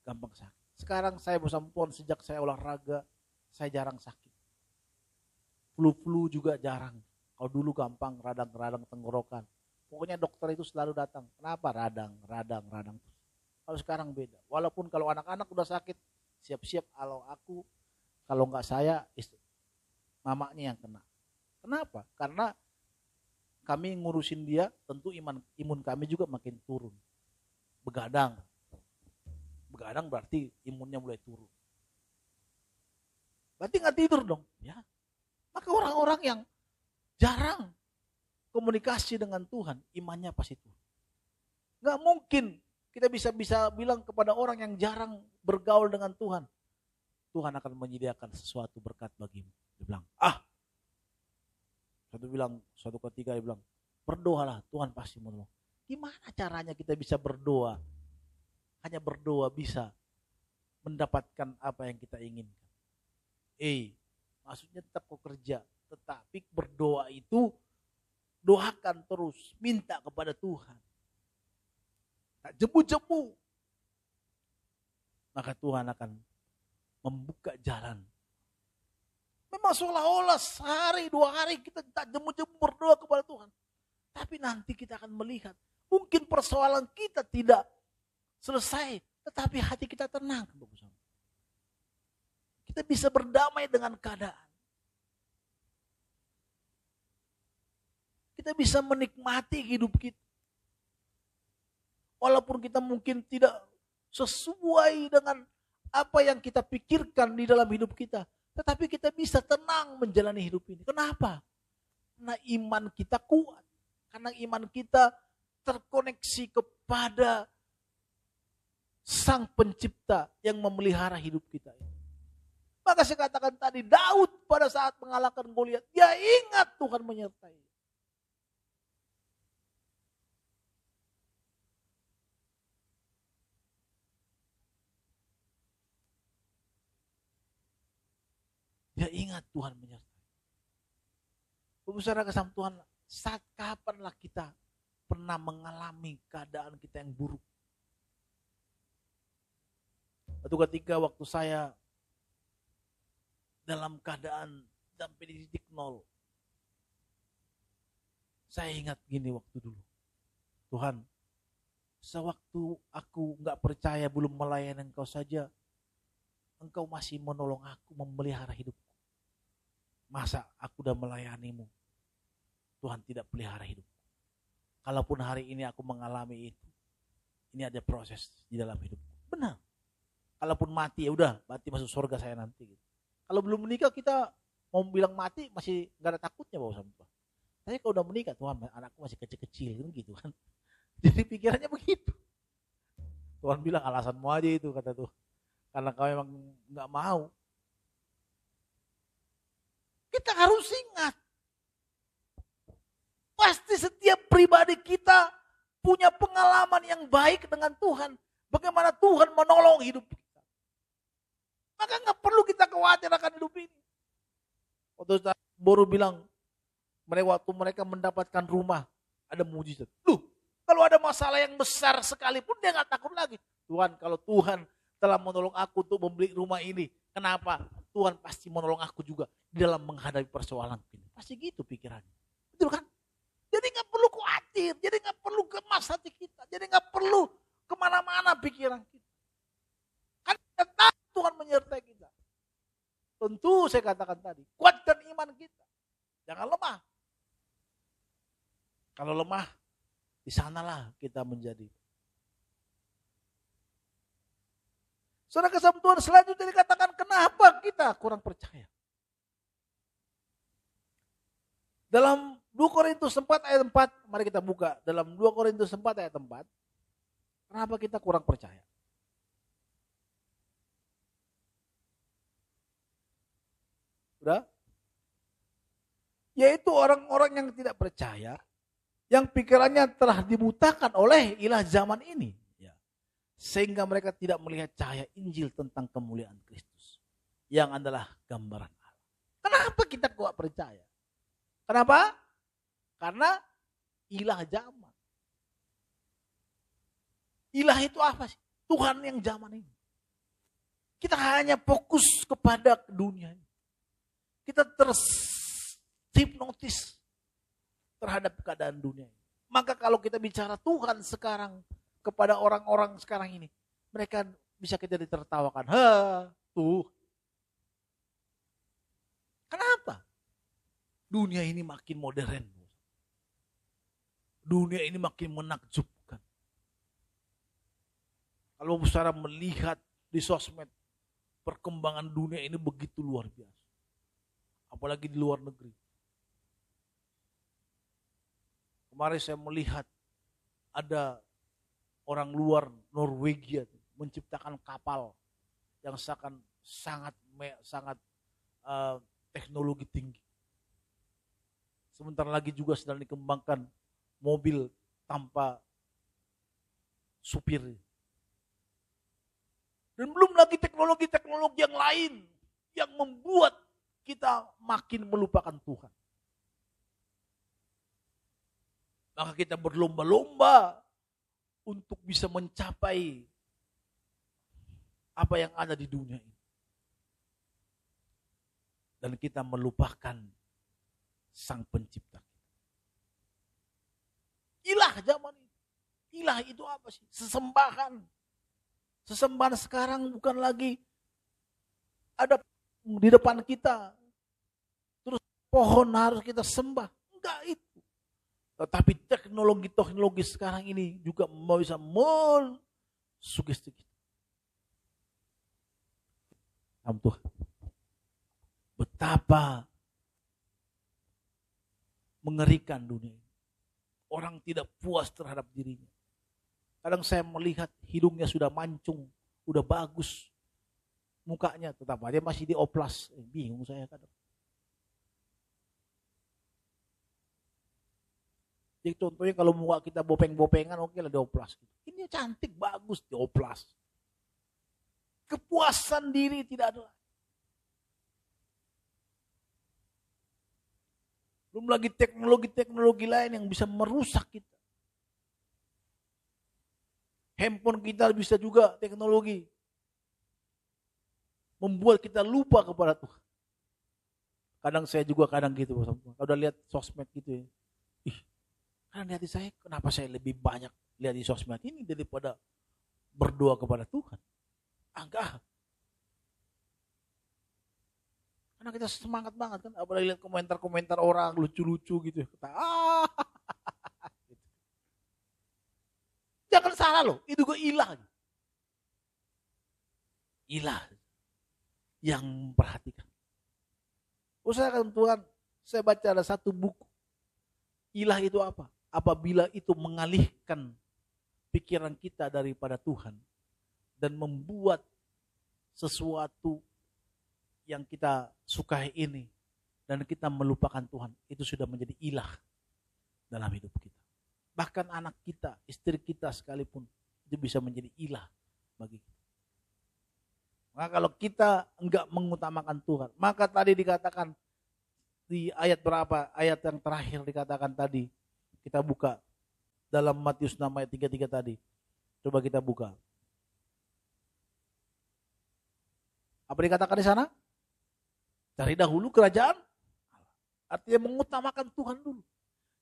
gampang sakit. Sekarang saya bersampun sejak saya olahraga, saya jarang sakit. Flu juga jarang. Kalau dulu gampang radang-radang tenggorokan. Pokoknya dokter itu selalu datang. Kenapa? Radang. Kalau sekarang beda. Walaupun kalau anak-anak udah sakit, siap-siap kalau nggak saya, mamanya yang kena. Kenapa? Karena kami ngurusin dia, tentu imun kami juga makin turun. Begadang berarti imunnya mulai turun. Berarti nggak tidur dong, ya. Maka orang-orang yang jarang komunikasi dengan Tuhan, imannya pasti turun. Nggak mungkin kita bisa bilang kepada orang yang jarang bergaul dengan Tuhan, Tuhan akan menyediakan sesuatu berkat bagimu. Dia bilang, suatu ketika dia bilang, berdoalah, Tuhan pasti menolong. Gimana caranya kita bisa berdoa? Hanya berdoa bisa mendapatkan apa yang kita inginkan. Maksudnya tetap kau kerja, tetapi berdoa itu doakan terus, minta kepada Tuhan. Tak jemu-jemu. Maka Tuhan akan membuka jalan. Memang seolah-olah sehari, 2 hari kita tak jemu-jemu berdoa kepada Tuhan. Tapi nanti kita akan melihat, mungkin persoalan kita tidak selesai, tetapi hati kita tenang. Kita bisa berdamai dengan keadaan. Kita bisa menikmati hidup kita. Walaupun kita mungkin tidak sesuai dengan apa yang kita pikirkan di dalam hidup kita, tetapi kita bisa tenang menjalani hidup ini. Kenapa? Karena iman kita kuat. Karena iman kita terkoneksi kepada Sang Pencipta yang memelihara hidup kita. Maka saya katakan tadi, Daud pada saat mengalahkan Goliat, dia ingat Tuhan menyertai. Dia ingat Tuhan menyertai. Saudara kasih Tuhan, saat kapanlah kita pernah mengalami keadaan kita yang buruk? Satu ketika waktu saya dalam keadaan sampai di titik nol, saya ingat gini waktu dulu. Tuhan, sewaktu aku gak percaya, belum melayani Engkau saja, Engkau masih menolong aku, memelihara hidupku. Masa aku udah melayanimu, Tuhan tidak pelihara hidupku. Kalaupun hari ini aku mengalami itu, ini ada proses di dalam hidupku. Benar. Kalaupun mati, ya udah, mati masuk surga saya nanti. Gitu. Kalau belum menikah, kita mau bilang mati masih gak ada takutnya bawa sampah. Tapi kalau udah menikah, Tuhan anakku masih kecil-kecil gitu kan. Jadi pikirannya begitu. Tuhan bilang alasanmu aja itu, kata Tuhan. Karena kau memang gak mau. Kita harus ingat. Pasti setiap pribadi kita punya pengalaman yang baik dengan Tuhan. Bagaimana Tuhan menolong hidup kita. Maka gak perlu kita khawatir akan hidup ini. Waktu baru bilang, waktu mereka mendapatkan rumah, ada mujizat. Kalau ada masalah yang besar sekalipun dia gak takut lagi. Tuhan, kalau Tuhan telah menolong aku untuk membeli rumah ini, kenapa? Tuhan pasti menolong aku juga di dalam menghadapi persoalan ini. Pasti gitu pikirannya. Betul kan? Jadi gak perlu khawatir, jadi gak perlu gemas hati kita, jadi gak perlu kemana-mana pikiran kita. Kan kita tahu Tuhan menyertai kita. Tentu saya katakan tadi, kuatkan iman kita. Jangan lemah. Kalau lemah, di sanalah kita menjadi. Saudara, kasih Tuhan selanjutnya dikatakan kenapa kita kurang percaya. Dalam 2 Korintus 4 ayat 4, mari kita buka. Dalam 2 Korintus 4 ayat 4, kenapa kita kurang percaya? Sudah? Yaitu orang-orang yang tidak percaya, yang pikirannya telah dibutakan oleh ilah zaman ini. Sehingga mereka tidak melihat cahaya Injil tentang kemuliaan Kristus. Yang adalah gambaran Allah. Kenapa kita kuat percaya? Kenapa? Karena ilah zaman. Ilah itu apa sih? Tuhan yang zaman ini. Kita hanya fokus kepada dunia ini. Kita terhipnotis terhadap keadaan dunia ini. Maka kalau kita bicara Tuhan sekarang kepada orang-orang sekarang ini, mereka bisa kita ditertawakan. Tuh. Kenapa? Dunia ini makin modern. Dunia ini makin menakjubkan. Kalau saudara melihat di sosmed, perkembangan dunia ini begitu luar biasa. Apalagi di luar negeri. Kemarin saya melihat ada orang luar Norwegia menciptakan kapal yang sangat teknologi tinggi. Sebentar lagi juga sedang dikembangkan mobil tanpa supir. Dan belum lagi teknologi-teknologi yang lain yang membuat kita makin melupakan Tuhan. Maka kita berlomba-lomba untuk bisa mencapai apa yang ada di dunia ini. Dan kita melupakan Sang Pencipta. Ilah zaman ini. Ilah itu apa sih? Sesembahan. Sesembahan sekarang bukan lagi ada di depan kita. Terus pohon harus kita sembah. Enggak itu. Tetapi teknologi sekarang ini juga bisa mensugesti kita. Tuhan, betapa mengerikan dunia ini. Orang tidak puas terhadap dirinya. Kadang saya melihat hidungnya sudah mancung, udah bagus mukanya, tetap aja masih dioplas. Bingung saya kadang. Jadi contohnya kalau muka kita bopeng-bopengan, oke lah dioplas. Ini cantik, bagus, dioplas. Kepuasan diri tidak ada. Belum lagi teknologi-teknologi lain yang bisa merusak kita. Handphone kita bisa juga teknologi membuat kita lupa kepada Tuhan. Kadang saya juga gitu. Kalau udah lihat sosmed gitu ya. Karena di hati saya, kenapa saya lebih banyak lihat di sosmed ini daripada berdoa kepada Tuhan? Enggak. Karena kita semangat banget kan, apalagi lihat komentar-komentar orang lucu-lucu gitu. Kita, jangan salah loh, itu juga ilah. Ilah yang memperhatikan. Usahakan Tuhan, saya baca ada satu buku. Ilah itu apa? Apabila itu mengalihkan pikiran kita daripada Tuhan dan membuat sesuatu yang kita sukai ini dan kita melupakan Tuhan, itu sudah menjadi ilah dalam hidup kita. Bahkan anak kita, istri kita sekalipun itu bisa menjadi ilah bagi kita. Maka kalau kita enggak mengutamakan Tuhan, maka tadi dikatakan di ayat berapa? Ayat yang terakhir dikatakan tadi. Kita buka dalam Matius 6 ayat 33 tadi. Coba kita buka. Apa dikatakan di sana? Cari dahulu kerajaan. Artinya mengutamakan Tuhan dulu.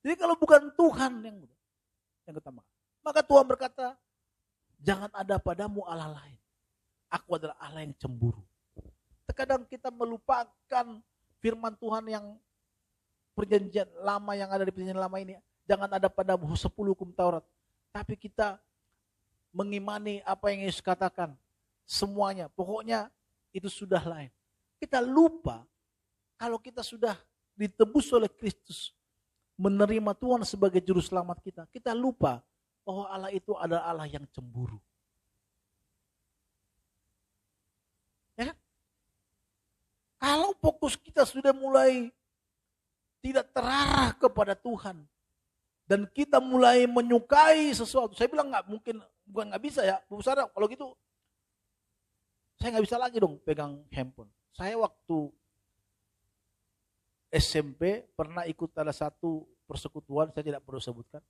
Jadi kalau bukan Tuhan yang utama, maka Tuhan berkata, Jangan ada padamu Allah lain. Aku adalah Allah yang cemburu. Terkadang kita melupakan firman Tuhan yang perjanjian lama yang ada di perjanjian lama ini. Jangan ada padamu 10 hukum Taurat. Tapi kita mengimani apa yang Yesus katakan. Semuanya. Pokoknya itu sudah lain. Kita lupa kalau kita sudah ditebus oleh Kristus. Menerima Tuhan sebagai juru selamat kita. Kita lupa bahwa Allah itu adalah Allah yang cemburu. Ya kan? Kalau fokus kita sudah mulai tidak terarah kepada Tuhan dan kita mulai menyukai sesuatu, saya bilang nggak mungkin, bukan nggak bisa ya, Bu Sarah, kalau gitu saya nggak bisa lagi dong pegang handphone. Saya waktu SMP pernah ikut salah satu persekutuan, saya tidak perlu sebutkan.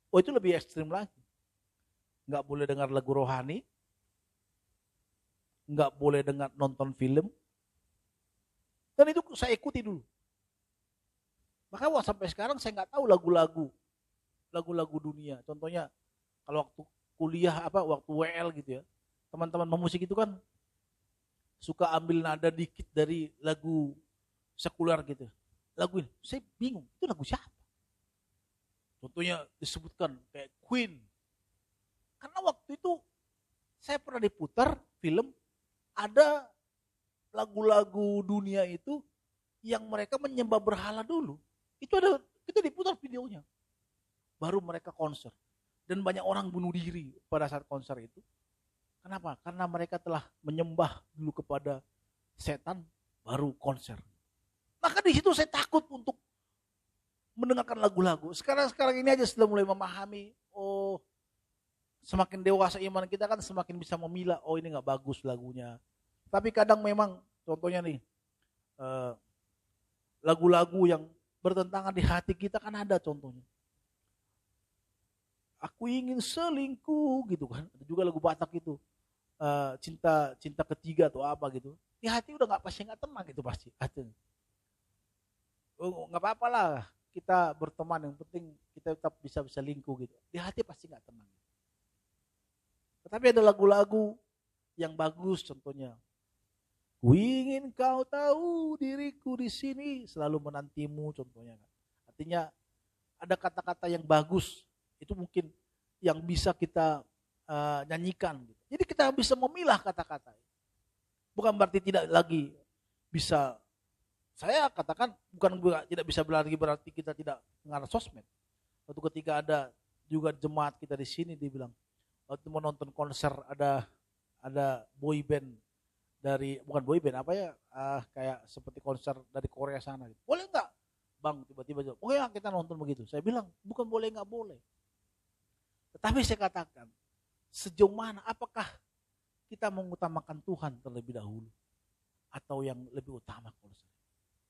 Oh itu lebih ekstrim lagi, nggak boleh dengar lagu rohani, nggak boleh dengar nonton film. Dan itu saya ikuti dulu. Makanya sampai sekarang saya nggak tahu lagu-lagu dunia. Contohnya kalau waktu kuliah waktu WL gitu ya, teman-teman pemusik itu kan suka ambil nada dikit dari lagu sekuler gitu. Lagu ini, saya bingung itu lagu siapa? Contohnya disebutkan kayak Queen. Karena waktu itu saya pernah diputar film, ada lagu-lagu dunia itu yang mereka menyembah berhala dulu. Itu diputar videonya. Baru mereka konser. Dan banyak orang bunuh diri pada saat konser itu. Kenapa? Karena mereka telah menyembah dulu kepada setan, baru konser. Maka di situ saya takut untuk mendengarkan lagu-lagu. Sekarang ini aja sudah mulai memahami, oh semakin dewasa iman kita kan semakin bisa memilah, oh ini gak bagus lagunya. Tapi kadang memang, contohnya nih, lagu-lagu yang bertentangan di hati kita kan ada contohnya. Aku ingin selingkuh gitu kan. Ada juga lagu Batak itu, cinta ketiga atau apa gitu. Di hati udah nggak tenang gitu pasti. Oh, nggak apa-apa lah kita berteman, yang penting kita tetap bisa selingkuh gitu. Di hati pasti nggak tenang. Tetapi ada lagu-lagu yang bagus, contohnya ku ingin kau tahu diriku di sini selalu menantimu, contohnya. Artinya ada kata-kata yang bagus, itu mungkin yang bisa kita nyanyikan. Jadi kita bisa memilah kata-kata. Bukan berarti tidak lagi bisa, saya katakan bukan tidak bisa berarti kita tidak mengarah sosmed. Waktu ketika ada juga jemaat kita di sini, dibilang waktu mau nonton konser ada boy band dari, bukan boy band kayak seperti konser dari Korea sana gitu. Boleh nggak bang, tiba-tiba oh ya kita nonton begitu. Saya bilang bukan boleh nggak boleh, tetapi saya katakan sejauh mana, apakah kita mengutamakan Tuhan terlebih dahulu atau yang lebih utama?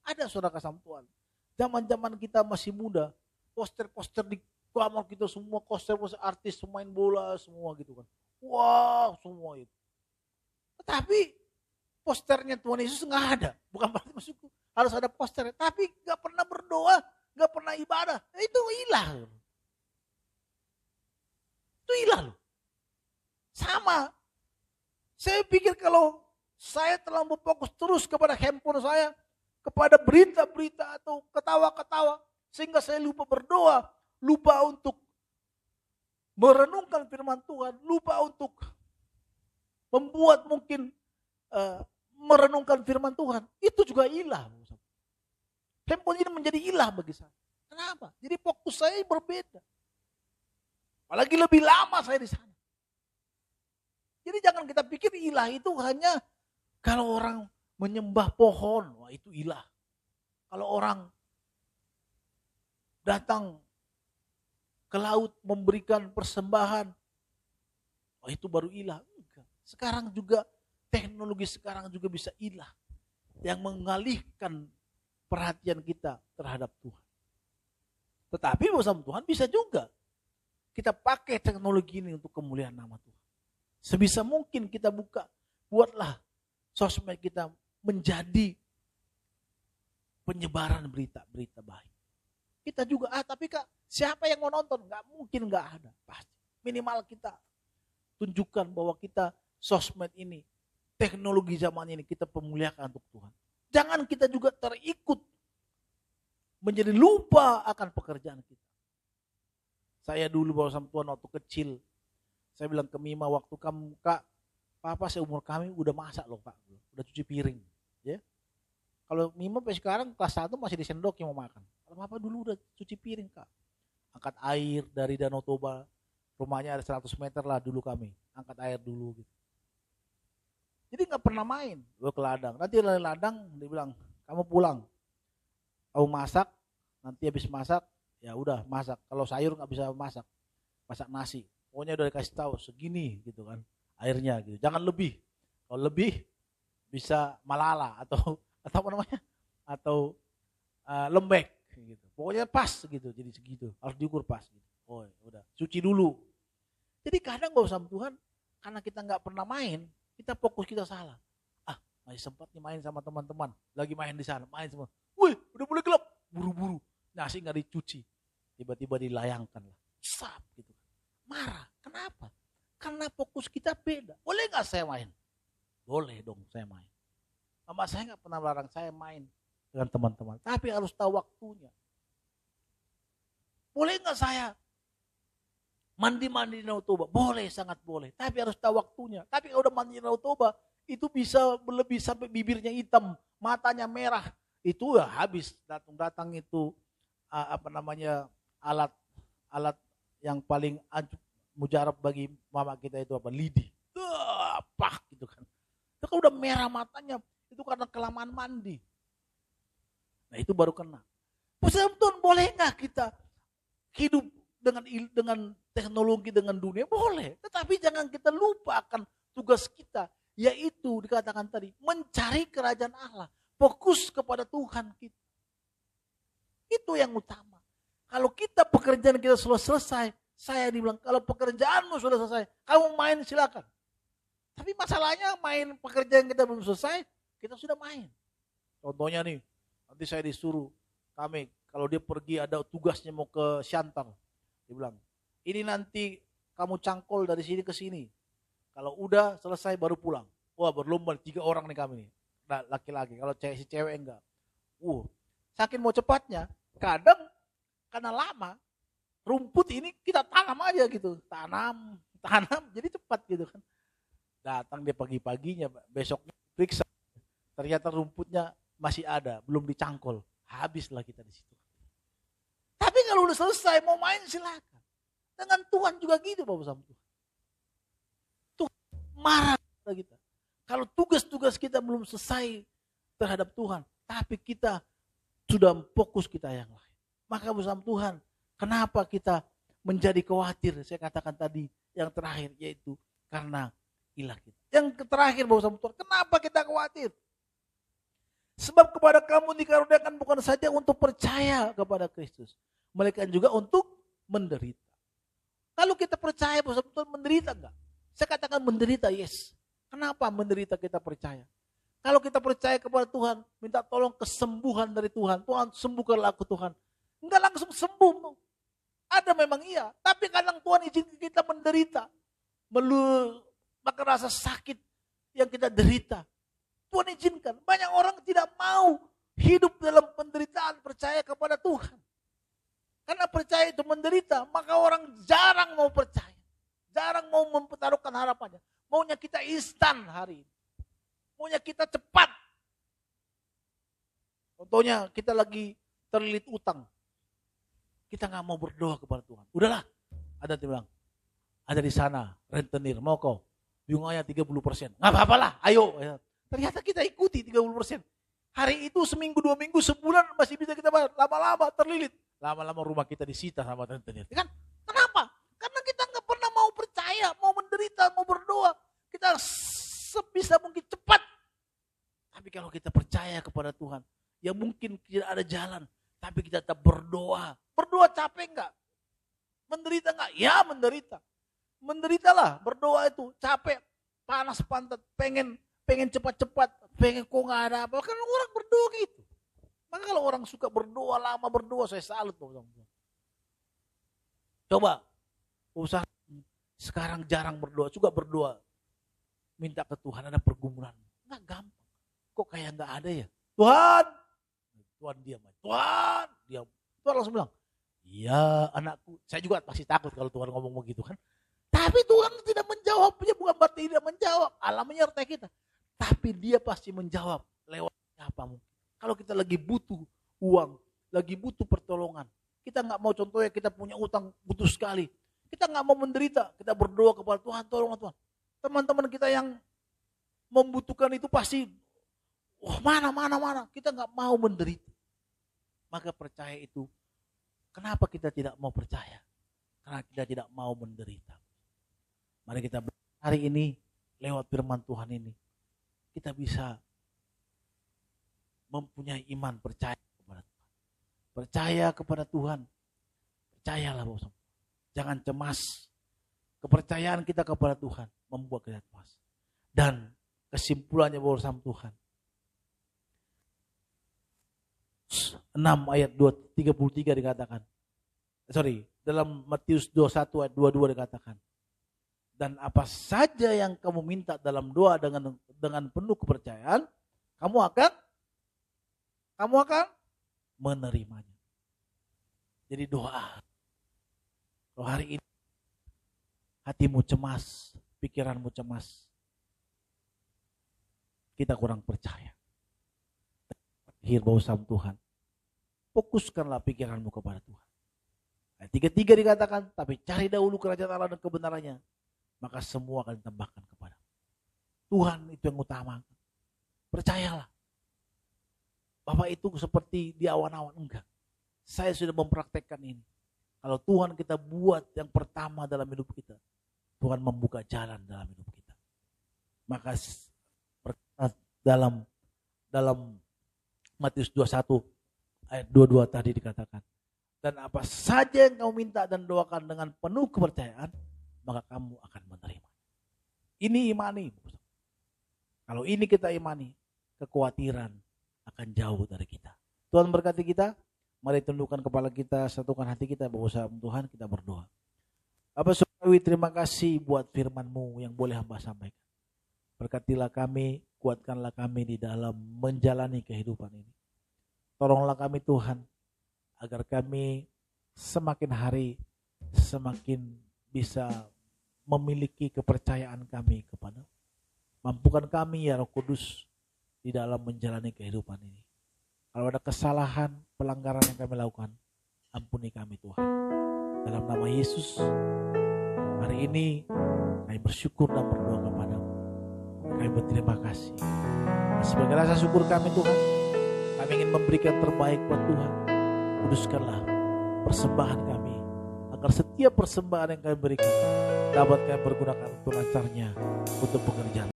Ada saudara kasih Tuhan, zaman kita masih muda, poster di kamar kita semua poster artis pemain bola semua gitu kan, wow semua itu. Tetapi posternya Tuhan Yesus nggak ada. Bukan berarti maksudku harus ada posternya, tapi nggak pernah berdoa, nggak pernah ibadah. Nah, itu ilah. Itu ilah loh. Sama. Saya pikir kalau saya terlalu fokus terus kepada handphone saya, kepada berita-berita atau ketawa-ketawa, sehingga saya lupa berdoa, lupa untuk merenungkan firman Tuhan, lupa untuk membuat mungkin merenungkan firman Tuhan, itu juga ilah. Handphone ini menjadi ilah bagi saya. Kenapa? Jadi fokus saya berbeda. Apalagi lebih lama saya di sana. Jadi jangan kita pikir ilah itu hanya kalau orang menyembah pohon, wah itu ilah. Kalau orang datang ke laut memberikan persembahan, wah itu baru ilah. Sekarang juga teknologi sekarang juga bisa ilah yang mengalihkan perhatian kita terhadap Tuhan. Tetapi bersama Tuhan bisa juga kita pakai teknologi ini untuk kemuliaan nama Tuhan. Sebisa mungkin kita buatlah sosmed kita menjadi penyebaran berita-berita baik. Kita juga, tapi Kak, siapa yang mau nonton? Gak mungkin gak ada, pasti. Minimal kita tunjukkan bahwa kita sosmed ini, teknologi zaman ini kita pemuliakan untuk Tuhan. Jangan kita juga terikut menjadi lupa akan pekerjaan kita. Saya dulu bawa sama Tuhan waktu kecil, saya bilang ke Mima waktu kamu, Kak, Papa seumur kami udah masak loh Kak, udah cuci piring. Ya. Kalau Mima sampai sekarang kelas 1 masih disendokin mau makan. Kalau Papa dulu udah cuci piring Kak. Angkat air dari Danau Toba, rumahnya ada 100 meter lah dulu kami, angkat air dulu gitu. Jadi nggak pernah main, gue ke ladang. Nanti dari ladang dia bilang, kamu pulang, kamu masak, nanti habis masak, ya udah masak. Kalau sayur nggak bisa masak nasi. Pokoknya udah dikasih tahu segini gitu kan, airnya gitu. Jangan lebih. Kalau lebih bisa malala atau apa namanya, atau lembek gitu. Pokoknya pas gitu, jadi segitu. Harus diukur pas gitu. Oh udah, cuci dulu. Jadi kadang gak usah sama Tuhan, karena kita nggak pernah main, kita fokus kita salah. Masih sempat nih main sama teman-teman, lagi main di sana, main semua. Wih, udah mulai gelap, buru-buru, nasi nggak dicuci, tiba-tiba dilayangkan lah, sap gitu. Marah, kenapa? Karena fokus kita beda. Boleh nggak saya main? Boleh dong saya main. Mama saya nggak pernah melarang saya main dengan teman-teman, tapi harus tahu waktunya. Boleh nggak saya mandi di Danau Toba? Boleh, sangat boleh. Tapi harus tahu waktunya. Tapi kalau udah mandi di Danau Toba, itu bisa berlebih sampai bibirnya hitam, matanya merah. Itu ya habis, datang itu alat yang paling mujarab bagi mama kita itu apa? Lidi. Pak gitu kan. Itu kalau udah merah matanya, itu karena kelamaan mandi. Nah itu baru kena. Tuhan, boleh nggak kita hidup dengan teknologi, dengan dunia? Boleh, tetapi jangan kita lupa akan tugas kita, yaitu dikatakan tadi, mencari kerajaan Allah, fokus kepada Tuhan kita. Itu yang utama. Kalau kita pekerjaan kita sudah selesai, saya dibilang kalau pekerjaanmu sudah selesai, kamu main silakan. Tapi masalahnya main pekerjaan kita belum selesai, kita sudah main. Contohnya nih, nanti saya disuruh kami kalau dia pergi ada tugasnya mau ke Siantar. Dia bilang, ini nanti kamu cangkol dari sini ke sini. Kalau udah selesai baru pulang. Wah berlomba 3 orang nih kami nih. Nah, laki-laki, kalau si cewek enggak. Saking mau cepatnya, kadang karena lama, rumput ini kita tanam aja gitu. Tanam, jadi cepat gitu kan. Datang dia pagi-paginya, besoknya periksa. Ternyata rumputnya masih ada, belum dicangkol. Habislah kita di situ. Tapi kalau udah selesai mau main silakan. Dengan Tuhan juga gitu Bapak sama Tuhan. Tuhan marah kepada kita. Kalau tugas-tugas kita belum selesai terhadap Tuhan, tapi kita sudah fokus kita yang lain. Maka bersama Tuhan, kenapa kita menjadi khawatir? Saya katakan tadi yang terakhir yaitu karena ilah kita. Yang terakhir bersama Tuhan, kenapa kita khawatir? Sebab kepada kamu dikaruniakan bukan saja untuk percaya kepada Kristus, melainkan juga untuk menderita. Kalau kita percaya bahwa Tuhan menderita enggak? Saya katakan menderita, yes. Kenapa menderita kita percaya? Kalau kita percaya kepada Tuhan, minta tolong kesembuhan dari Tuhan. Tuhan sembuhkanlah aku Tuhan. Enggak langsung sembuh. Ada memang iya, tapi kadang Tuhan izinkan kita menderita. Maka rasa sakit yang kita derita. Tuhan izinkan. Banyak orang tidak mau hidup dalam penderitaan, percaya kepada Tuhan. Karena percaya itu menderita, maka orang jarang mau percaya. Jarang mau mempertaruhkan harapannya. Maunya kita instan hari ini. Maunya kita cepat. Contohnya kita lagi terlilit utang. Kita gak mau berdoa kepada Tuhan. Udahlah, ada yang bilang, ada di sana rentenir, mau kau? Bunganya 30%. Gak apa-apa lah, ayo. Ternyata kita ikuti 30%. Hari itu seminggu, 2 minggu, sebulan masih bisa kita bayar. Lama-lama terlilit. Lama-lama rumah kita disita sama rentenir. Kan? Kenapa? Karena kita gak pernah mau percaya, mau menderita, mau berdoa. Kita sebisa mungkin cepat. Tapi kalau kita percaya kepada Tuhan, ya mungkin tidak ada jalan. Tapi kita tetap berdoa. Berdoa capek enggak? Menderita enggak? Ya menderita. Menderitalah, berdoa itu capek, panas pantat, pengen cepat-cepat, pengen kok nggak ada apa, kan orang berdoa gitu. Maka kalau orang suka berdoa, lama berdoa, saya salut. Coba, usaha sekarang jarang berdoa, juga berdoa minta ke Tuhan ada pergumulan. Nggak gampang. Kok kayak nggak ada ya? Tuhan diam aja. Tuhan diam. Tuhan langsung bilang, iya anakku. Saya juga pasti takut kalau Tuhan ngomong begitu kan. Tapi Tuhan tidak menjawabnya, bukan berarti tidak menjawab. Allah menyertai kita. Tapi dia pasti menjawab lewat apa mungkin. Kalau kita lagi butuh uang, lagi butuh pertolongan. Kita nggak mau, contohnya kita punya utang butuh sekali. Kita nggak mau menderita. Kita berdoa kepada Tuhan, tolonglah Tuhan. Teman-teman kita yang membutuhkan itu pasti, mana. Kita nggak mau menderita. Maka percaya itu. Kenapa kita tidak mau percaya? Karena kita tidak mau menderita. Mari kita hari ini lewat firman Tuhan ini kita bisa mempunyai iman percaya kepada Tuhan. Percaya kepada Tuhan. Percayalah Bapak. Jangan cemas. Kepercayaan kita kepada Tuhan membuat kita cemas. Dan kesimpulannya bersama Tuhan. 6 ayat 33 dikatakan. Dalam Matius 21 ayat 22 dikatakan. Dan apa saja yang kamu minta dalam doa dengan penuh kepercayaan, kamu akan menerimanya. Jadi doa. Kalau hari ini hatimu cemas, pikiranmu cemas, kita kurang percaya. Akhir bau sama Tuhan. Fokuskanlah pikiranmu kepada Tuhan. Ayat 33 dikatakan, tapi cari dahulu kerajaan Allah dan kebenarannya, maka semua akan ditambahkan kepada Tuhan. Itu yang utama. Percayalah. Bapak itu seperti di awan-awan, enggak. Saya sudah mempraktekkan ini. Kalau Tuhan kita buat yang pertama dalam hidup kita, Tuhan membuka jalan dalam hidup kita. Maka dalam Matius 21 ayat 22 tadi dikatakan, dan apa saja yang kamu minta dan doakan dengan penuh kepercayaan, maka kamu akan menerima. Ini imani. Kalau ini kita imani, kekhawatiran akan jauh dari kita. Tuhan berkati kita. Mari tundukkan kepala kita, satukan hati kita, berusaha Tuhan, kita berdoa. Bapak Surgawi, terima kasih buat firman-Mu yang boleh hamba sampaikan. Berkatilah kami, kuatkanlah kami di dalam menjalani kehidupan ini. Tolonglah kami Tuhan, agar kami semakin hari semakin bisa memiliki kepercayaan kami kepada. Mampukan kami ya Roh Kudus di dalam menjalani kehidupan ini. Kalau ada kesalahan, pelanggaran yang kami lakukan, ampuni kami Tuhan. Dalam nama Yesus, hari ini kami bersyukur dan berdoa kepada-Mu. Kami berterima kasih. Sebagai rasa syukur kami Tuhan, kami ingin memberikan terbaik buat Tuhan. Kuduskanlah persembahan kami, agar setiap persembahan yang kami berikan dapat kami pergunakan untuk lancarnya untuk pekerjaan.